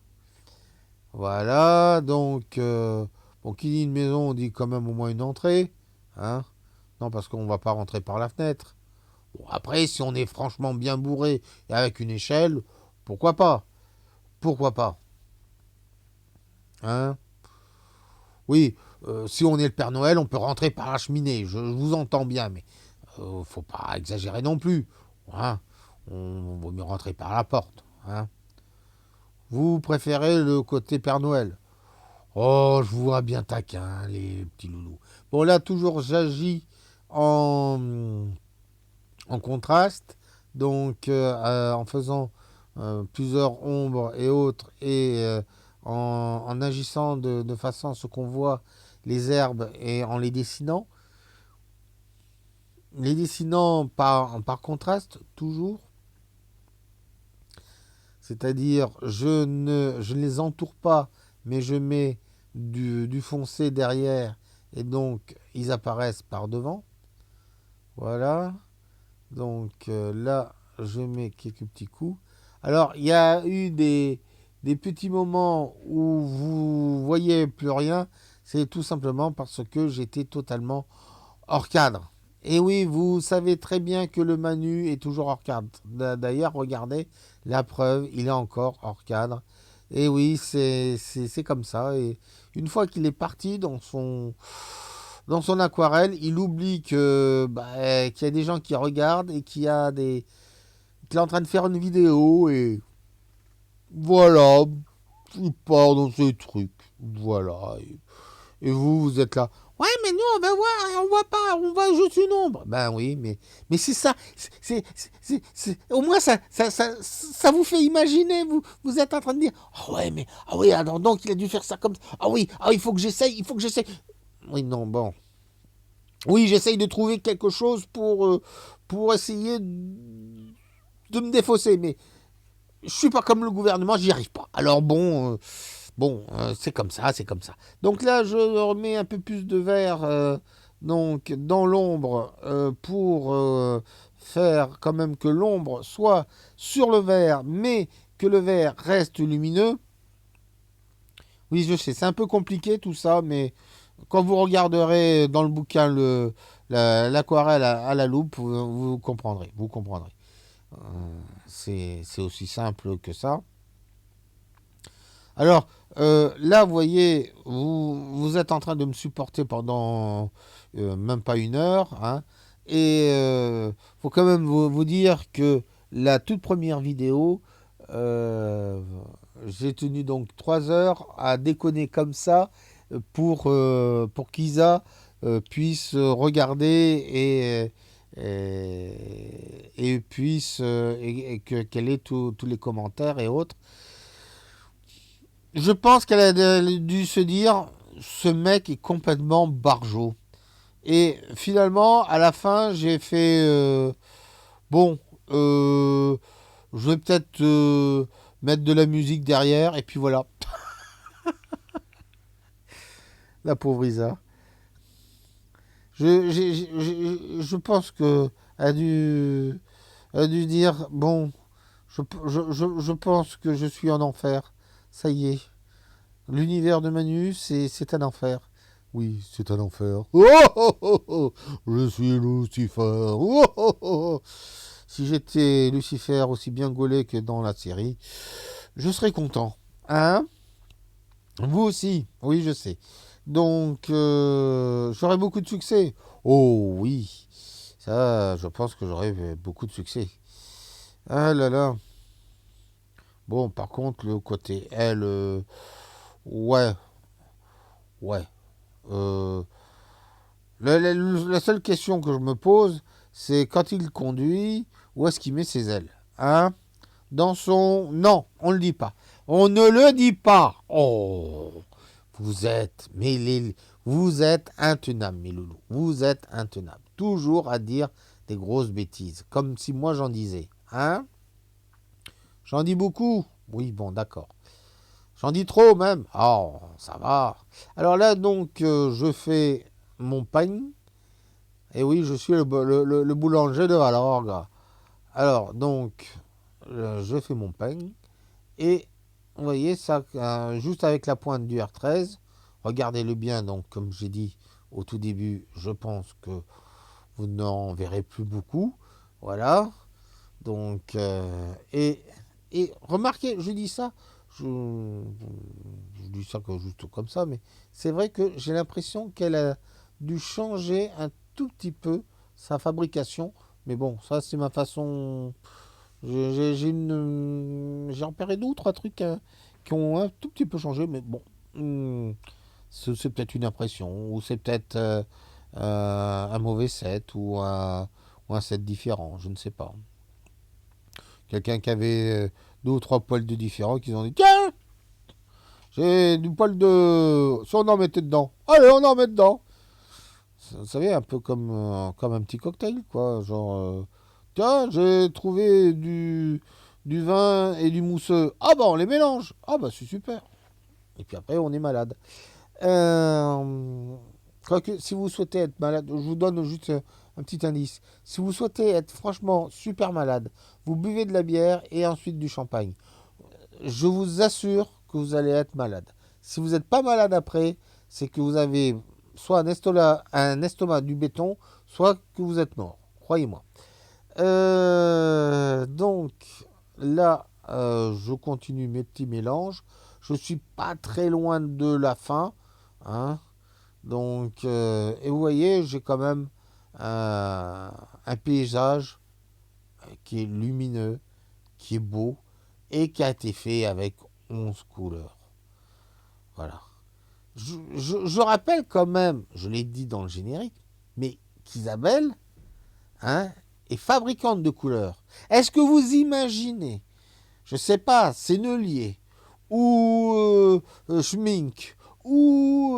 Voilà, donc, bon, qui dit une maison, on dit quand même au moins une entrée. Hein. Non, parce qu'on ne va pas rentrer par la fenêtre. Bon, après, si on est franchement bien bourré et avec une échelle, pourquoi pas? Pourquoi pas? Hein. Oui, si on est le Père Noël, on peut rentrer par la cheminée. Je vous entends bien, mais faut pas exagérer non plus. Hein. On vaut mieux rentrer par la porte. Hein. Vous préférez le côté Père Noël? Oh, je vous vois bien taquin, les petits loulous. Bon, là, toujours, j'agis en, en contraste, donc en faisant plusieurs ombres et autres, et en agissant de façon à ce qu'on voit les herbes et en les dessinant par contraste, toujours. C'est-à-dire, je ne les entoure pas, mais je mets du foncé derrière, et donc ils apparaissent par devant. Voilà. Donc là, je mets quelques petits coups. Alors, il y a eu des petits moments où vous voyez plus rien. C'est tout simplement parce que j'étais totalement hors cadre. Et oui, vous savez très bien que le Manu est toujours hors cadre. D'ailleurs, regardez, la preuve, il est encore hors cadre. Et oui, c'est comme ça. Et une fois qu'il est parti dans son aquarelle, il oublie que qu'il y a des gens qui regardent et qu'il est en train de faire une vidéo et voilà, il part dans ses trucs. Voilà. Et vous, vous êtes là. Ouais, mais nous, on va voir, et on voit pas, on voit juste une ombre. Ben oui, mais c'est ça. Au moins, ça vous fait imaginer. Vous êtes en train de dire, oh ouais, mais, ah oui, alors donc, il a dû faire ça comme ça. Ah oui, ah, il faut que j'essaye, il faut que j'essaye. Oui, non, bon. Oui, j'essaye de trouver quelque chose pour essayer de me défausser, mais je suis pas comme le gouvernement, j'y arrive pas. Alors c'est comme ça, c'est comme ça. Donc là, je remets un peu plus de vert donc dans l'ombre pour faire quand même que l'ombre soit sur le vert, mais que le vert reste lumineux. Oui, je sais, c'est un peu compliqué tout ça, mais quand vous regarderez dans le bouquin l'aquarelle à la loupe, vous comprendrez. Vous comprendrez. C'est aussi simple que ça. Alors, là, vous voyez, vous êtes en train de me supporter pendant même pas une heure. Hein, et faut quand même vous dire que la toute première vidéo, j'ai tenu donc 3 heures à déconner comme ça pour qu'Isa puisse regarder et puisse qu'elle ait tous les commentaires et autres. Je pense qu'elle a dû se dire ce mec est complètement barjot. Et finalement, à la fin, j'ai fait bon, je vais peut-être mettre de la musique derrière et puis voilà. La pauvre Isa. Je pense que elle a dû dire bon, je pense que je suis en enfer. Ça y est. L'univers de Manu, c'est un enfer. Oui, c'est un enfer. Oh, oh, oh, oh, je suis Lucifer. Oh, oh, oh. Si j'étais Lucifer aussi bien gaulé que dans la série, je serais content. Hein? Vous aussi. Oui, je sais. Donc, j'aurais beaucoup de succès. Oh oui. Ça, je pense que j'aurais beaucoup de succès. Ah là là. Bon, par contre, le côté elle, ouais, ouais. Euh, la seule question que je me pose, c'est quand il conduit, où est-ce qu'il met ses ailes? Hein? Dans son... Non, on ne le dit pas. On ne le dit pas. Oh, vous êtes... Vous êtes intenable, mes loulous. Vous êtes intenable. Toujours à dire des grosses bêtises. Comme si moi j'en disais. Hein? J'en dis beaucoup? Oui, bon, d'accord. J'en dis trop même? Oh, ça va. Alors là, donc, je fais mon pain. Et oui, je suis le boulanger de Valorgue. Alors, donc, je fais mon pain. Et, vous voyez, ça, juste avec la pointe du R13. Regardez-le bien, donc, comme j'ai dit au tout début, je pense que vous n'en verrez plus beaucoup. Voilà. Donc, et remarquez, je dis ça, je dis ça que juste comme ça, mais c'est vrai que j'ai l'impression qu'elle a dû changer un tout petit peu sa fabrication. Mais bon, ça c'est ma façon. J'ai repéré deux ou trois trucs qui ont un tout petit peu changé, mais bon, c'est peut-être une impression, ou c'est peut-être un mauvais set, ou un set différent, je ne sais pas. Quelqu'un qui avait deux ou trois poils de différents, qui ont dit tiens, j'ai du poil de. Si on en mettait dedans, allez, on en met dedans. Vous savez, un peu comme un petit cocktail, quoi. Genre, tiens, j'ai trouvé du vin et du mousseux. Ah bah, on les mélange. Ah bah, c'est super. Et puis après, on est malade. Quoique, si vous souhaitez être malade, je vous donne juste un petit indice. Si vous souhaitez être franchement super malade, vous buvez de la bière et ensuite du champagne. Je vous assure que vous allez être malade. Si vous n'êtes pas malade après, c'est que vous avez soit un estomac du béton, soit que vous êtes mort. Croyez-moi. Donc là, je continue mes petits mélanges. Je suis pas très loin de la fin. Hein. Donc, et vous voyez, j'ai quand même un paysage qui est lumineux, qui est beau et qui a été fait avec 11 couleurs. Voilà. Je rappelle quand même, je l'ai dit dans le générique, mais qu'Isabelle est fabricante de couleurs. Est-ce que vous imaginez, je sais pas, Sennelier ou Schmink ou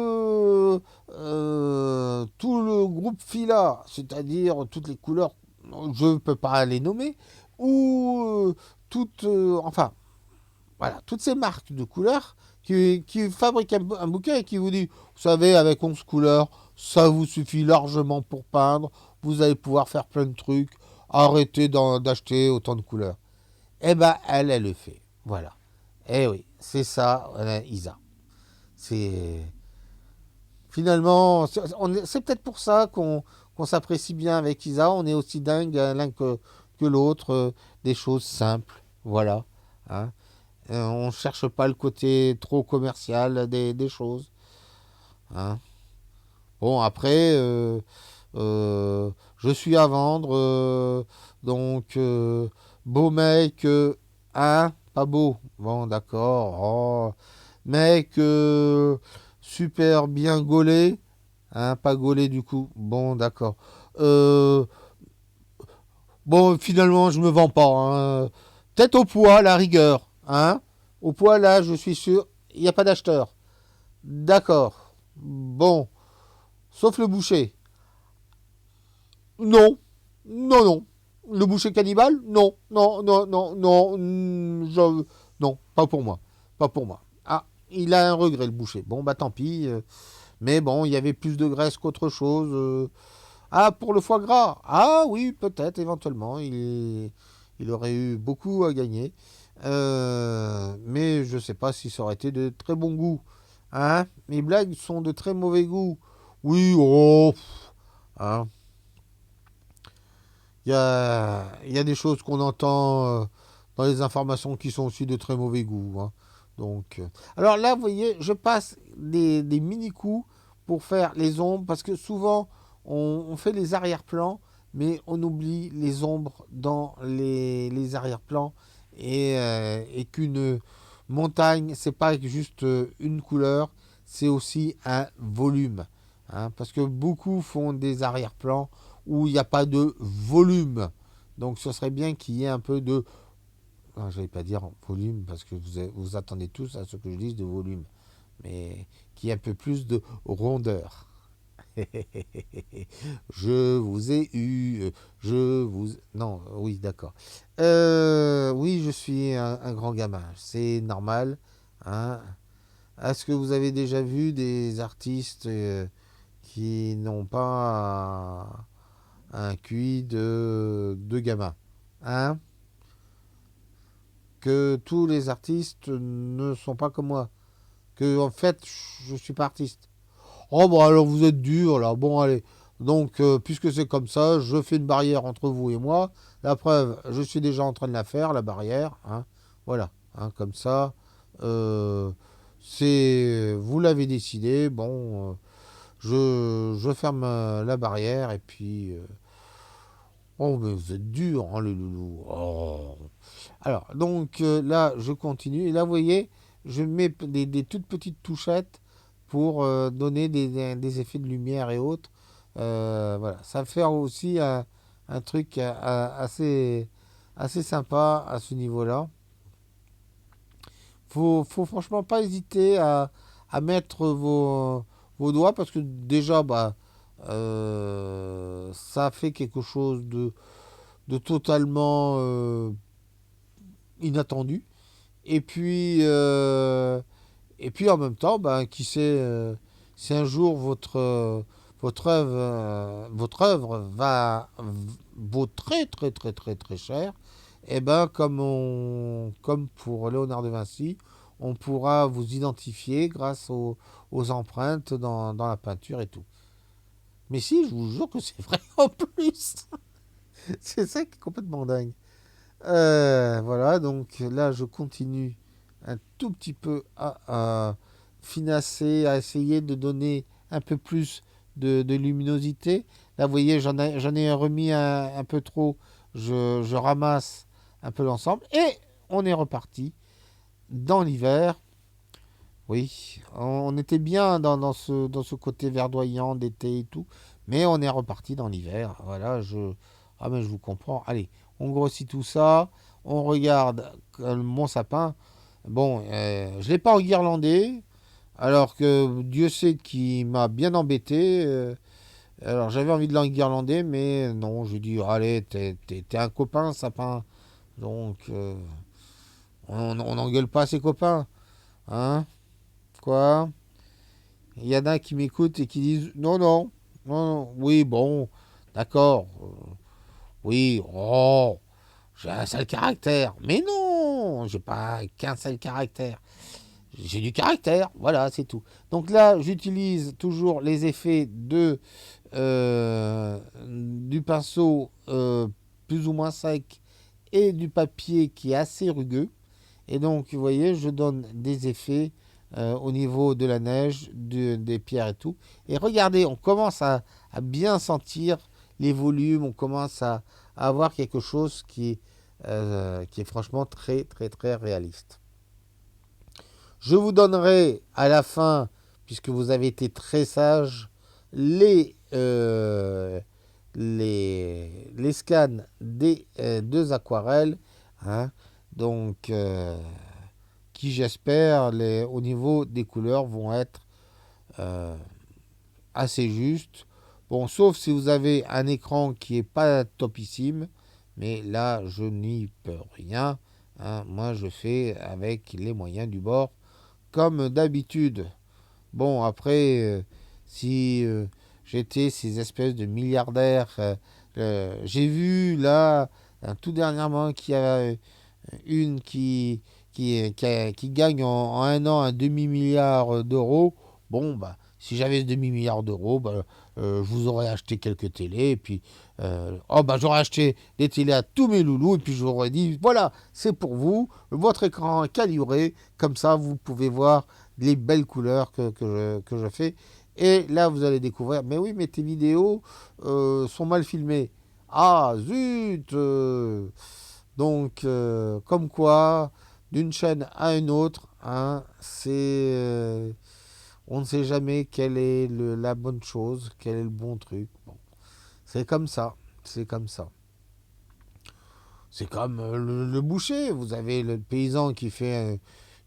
tout le groupe Fila, c'est-à-dire toutes les couleurs, je ne peux pas les nommer, ou enfin, voilà, toutes ces marques de couleurs qui fabriquent un bouquin et qui vous dit, vous savez, avec 11 couleurs, ça vous suffit largement pour peindre, vous allez pouvoir faire plein de trucs, arrêtez d'acheter autant de couleurs. Eh ben, elle le fait. Voilà. Eh oui, c'est ça, Isa. C'est finalement, c'est peut-être pour ça qu'on s'apprécie bien avec Isa. On est aussi dingue l'un que l'autre, des choses simples. Voilà. Hein. On ne cherche pas le côté trop commercial des choses. Hein. Bon, après, je suis à vendre. Donc, beau mec, hein, pas beau. Bon, d'accord. Oh. Mec, super bien gaulé. Hein, pas gaulé du coup. Bon, d'accord. Bon, finalement, je me vends pas. Hein. Peut-être au poids, à la rigueur. Hein. Au poids, là, je suis sûr, il n'y a pas d'acheteur. D'accord. Bon. Sauf le boucher. Non. Non, non. Le boucher cannibale? Non. Non, non, non, non. Non, pas pour moi. Pas pour moi. Ah, il a un regret, le boucher. Bon, bah tant pis. Mais bon, il y avait plus de graisse qu'autre chose. Ah, pour le foie gras. Ah oui, peut-être, éventuellement. Il aurait eu beaucoup à gagner. Mais je ne sais pas si ça aurait été de très bon goût. Hein. Mes blagues sont de très mauvais goût. Oui, oh. Hein. Il y a des choses qu'on entend dans les informations qui sont aussi de très mauvais goût. Hein. Donc, alors là, vous voyez, je passe des mini-coups pour faire les ombres, parce que souvent, on fait les arrière-plans, mais on oublie les ombres dans les arrière-plans, et qu'une montagne, c'est pas juste une couleur, c'est aussi un volume. Hein, parce que beaucoup font des arrière-plans où il n'y a pas de volume. Donc ce serait bien qu'il y ais un peu de... Je ne vais pas dire volume, parce que vous attendez tous à ce que je dise de volume. Mais qu'il y ait un peu plus de rondeur. Je vous ai eu. Je vous. Non, oui, d'accord. Oui, je suis un grand gamin. C'est normal. Hein. Est-ce que vous avez déjà vu des artistes qui n'ont pas un QI de gamin? Hein? Que tous les artistes ne sont pas comme moi. Que, en fait, je suis pas artiste. Oh, bon, alors vous êtes dur, là. Bon, allez. Donc, puisque c'est comme ça, je fais une barrière entre vous et moi. La preuve, je suis déjà en train de la faire, la barrière. Hein. Voilà. Hein, comme ça. Euh, vous l'avez décidé. Bon, je ferme la barrière et puis. Oh, mais vous êtes dur, hein, les loulous. Oh. Alors, donc là, je continue. Et là, vous voyez, je mets des toutes petites touchettes pour donner des effets de lumière et autres. Voilà, ça fait aussi un truc assez sympa à ce niveau-là. Faut franchement pas hésiter à mettre vos doigts parce que déjà, bah, ça fait quelque chose de totalement inattendu. Et puis en même temps, ben, qui sait, si un jour votre œuvre vaut très très très très très cher, et ben comme pour Léonard de Vinci, on pourra vous identifier grâce aux empreintes dans la peinture et tout. Mais si, je vous jure que c'est vrai en plus. C'est ça qui est complètement dingue. Voilà, donc là, je continue un tout petit peu à finasser, à essayer de donner un peu plus de luminosité. Là, vous voyez, j'en ai remis un peu trop. Je ramasse un peu l'ensemble. Et on est reparti dans l'hiver. Oui, on était bien dans ce côté verdoyant d'été et tout. Mais on est reparti dans l'hiver. Voilà, ah, mais je vous comprends. Allez, on grossit tout ça. On regarde mon sapin. Bon, je ne l'ai pas enguirlandé. Alors que Dieu sait qu'il m'a bien embêté. Alors j'avais envie de l'enguirlander, mais non, j'ai dit, allez, t'es un copain, sapin. Donc, on n'engueule pas ses copains. Hein? Quoi? Il y en a qui m'écoutent et qui disent, non, non, non, non, oui, bon, d'accord. Oui, oh, j'ai un sale caractère. Mais non, j'ai pas qu'un sale caractère. J'ai du caractère, voilà, c'est tout. Donc là, j'utilise toujours les effets du pinceau plus ou moins sec et du papier qui est assez rugueux. Et donc, vous voyez, je donne des effets au niveau de la neige, des pierres et tout. Et regardez, on commence à bien sentir les volumes, on commence à avoir quelque chose qui est franchement très, très, très réaliste. Je vous donnerai à la fin, puisque vous avez été très sage, les scans des deux aquarelles. Hein, donc, qui j'espère, au niveau des couleurs, vont être euh, assez justes. Bon, sauf si vous avez un écran qui n'est pas topissime, mais là, je n'y peux rien. Hein, moi, je fais avec les moyens du bord comme d'habitude. Bon, après, si j'étais ces espèces de milliardaires, j'ai vu là, tout dernièrement, qu'il y a une qui gagne en un an un demi-milliard d'euros. Bon, bah, si j'avais ce demi-milliard d'euros, bah, je vous aurais acheté quelques télés, et puis j'aurais acheté des télés à tous mes loulous, et puis je vous aurais dit, voilà, c'est pour vous, votre écran calibré, comme ça vous pouvez voir les belles couleurs que je fais. Et là, vous allez découvrir, mais oui, mais tes vidéos sont mal filmées. Ah, zut Donc, comme quoi, d'une chaîne à une autre, hein, on ne sait jamais quelle est la bonne chose, quel est le bon truc. Bon, c'est comme ça, c'est comme ça. C'est comme le boucher. Vous avez le paysan qui fait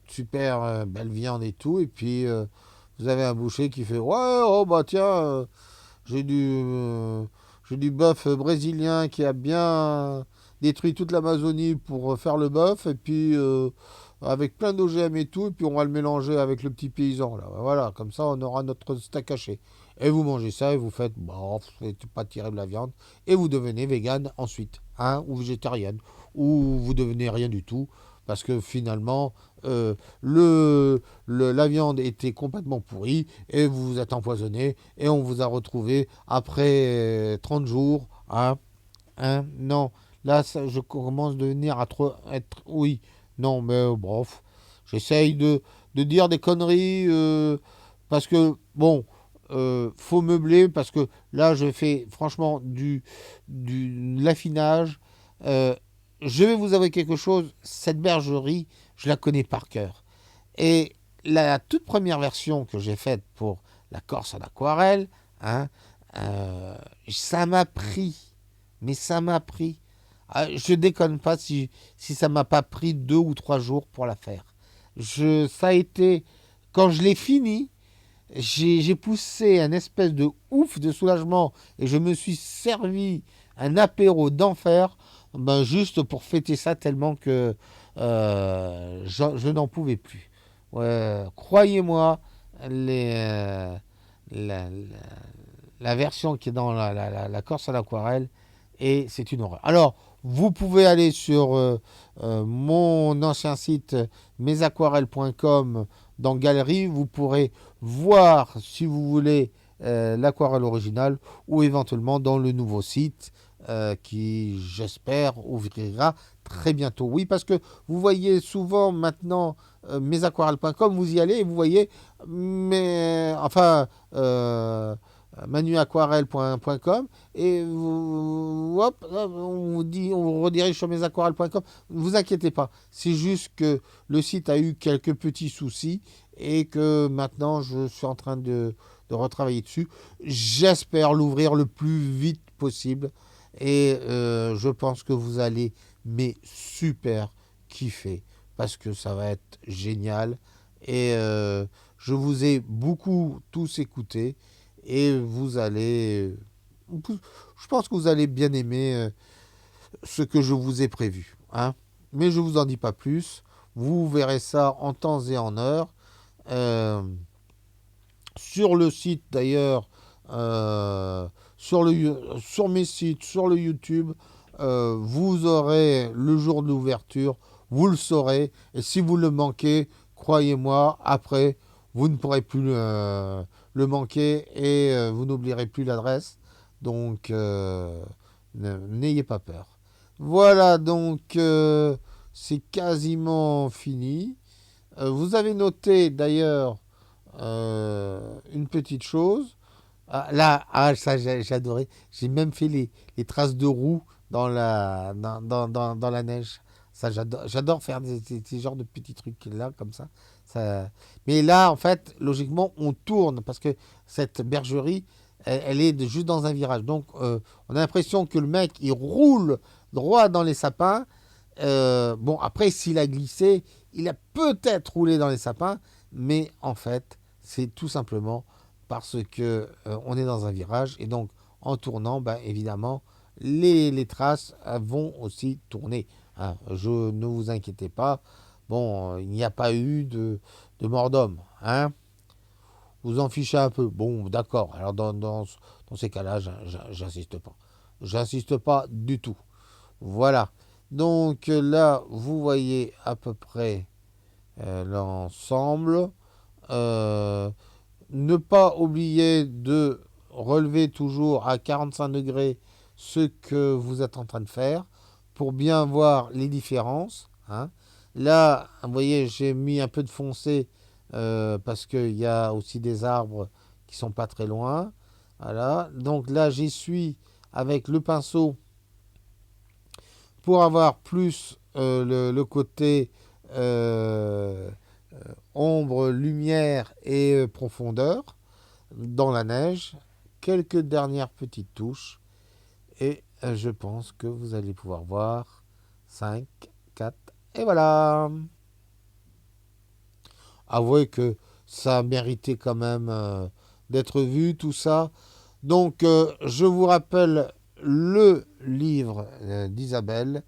super belle viande et tout, et puis vous avez un boucher qui fait ouais, oh bah tiens, j'ai du bœuf brésilien qui a bien détruit toute l'Amazonie pour faire le bœuf, et puis avec plein d'OGM et tout, et puis on va le mélanger avec le petit paysan, là. Voilà, comme ça on aura notre steak haché. Et vous mangez ça et vous faites, bon, c'est pas terrible la viande, et vous devenez vegan ensuite, hein, ou végétarienne, ou vous devenez rien du tout, parce que finalement, la viande était complètement pourrie, et vous vous êtes empoisonné, et on vous a retrouvé après 30 jours, hein, hein, non, là, ça, je commence à devenir à trop être, oui, non, mais bref, j'essaye de dire des conneries, parce que, bon, faut meubler, parce que là, je fais franchement de l'affinage. Euh, je vais vous avouer quelque chose, cette bergerie, je la connais par cœur. Et la toute première version que j'ai faite pour la Corse en aquarelle, hein, ça m'a pris, mais ça m'a pris. Je déconne pas si ça m'a pas pris 2 ou 3 jours pour la faire. Ça a été, quand je l'ai fini, j'ai poussé un espèce de ouf de soulagement, et je me suis servi un apéro d'enfer, ben, juste pour fêter ça, tellement que je n'en pouvais plus. Ouais, croyez-moi, la, la version qui est dans la Corse à l'aquarelle, et c'est une horreur. Alors, vous pouvez aller sur mon ancien site mesaquarelles.com, dans Galerie, vous pourrez voir, si vous voulez, l'aquarelle originale, ou éventuellement dans le nouveau site qui, j'espère, ouvrira très bientôt. Oui, parce que vous voyez souvent maintenant mesaquarelles.com, vous y allez et vous voyez, mais enfin, manuaquarelle.com, et hop, on vous dit, on vous redirige sur mesaquarelles.com. Ne vous inquiétez pas, c'est juste que le site a eu quelques petits soucis, et que maintenant je suis en train de retravailler dessus. J'espère l'ouvrir le plus vite possible, et je pense que vous allez mais super kiffer, parce que ça va être génial, et je vous ai beaucoup tous écoutés, et vous allez, je pense que vous allez bien aimer ce que je vous ai prévu, hein. Mais je vous en dis pas plus, vous verrez ça en temps et en heure. Euh, sur le site d'ailleurs, sur mes sites, sur le YouTube, vous aurez le jour de l'ouverture, vous le saurez, et si vous le manquez, croyez-moi, après, vous ne pourrez plus le manquer, et vous n'oublierez plus l'adresse, donc n'ayez pas peur. Voilà, donc c'est quasiment fini. Vous avez noté d'ailleurs une petite chose. Ah, là, ça j'ai adoré. J'ai même fait les traces de roues dans la neige. Ça, j'adore faire ces genres de petits trucs là, comme ça. Mais là, en fait, logiquement, on tourne, parce que cette bergerie, elle est juste dans un virage. Donc, on a l'impression que le mec, il roule droit dans les sapins. Bon, après, s'il a glissé, il a peut-être roulé dans les sapins, mais en fait, c'est tout simplement parce que on est dans un virage, et donc en tournant, ben, évidemment, les traces vont aussi tourner, hein. Ne vous inquiétez pas. Bon, il n'y a pas eu de mort d'homme, hein. Vous en fichez un peu. Bon, d'accord. Alors dans ces cas-là, j'insiste pas. J'insiste pas du tout. Voilà. Donc là, vous voyez à peu près l'ensemble. Euh, Ne pas oublier de relever toujours à 45 degrés ce que vous êtes en train de faire, pour bien voir les différences, hein. Là, vous voyez, j'ai mis un peu de foncé parce qu'il y a aussi des arbres qui sont pas très loin. Voilà. Donc là, j'essuie avec le pinceau pour avoir plus le côté euh, ombre, lumière et profondeur dans la neige. Quelques dernières petites touches, et je pense que vous allez pouvoir voir. 5, 4, et voilà. Avouez que ça méritait quand même d'être vu, tout ça. Donc, je vous rappelle le livre d'Isabelle,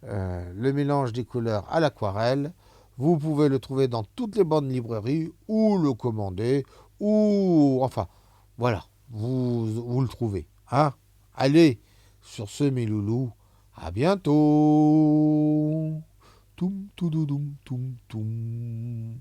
Le mélange des couleurs à l'aquarelle. Vous pouvez le trouver dans toutes les bonnes librairies ou le commander ou enfin voilà, vous le trouvez. Hein. Allez, sur ce mes loulous, à bientôt. Toum toudoum toum toum.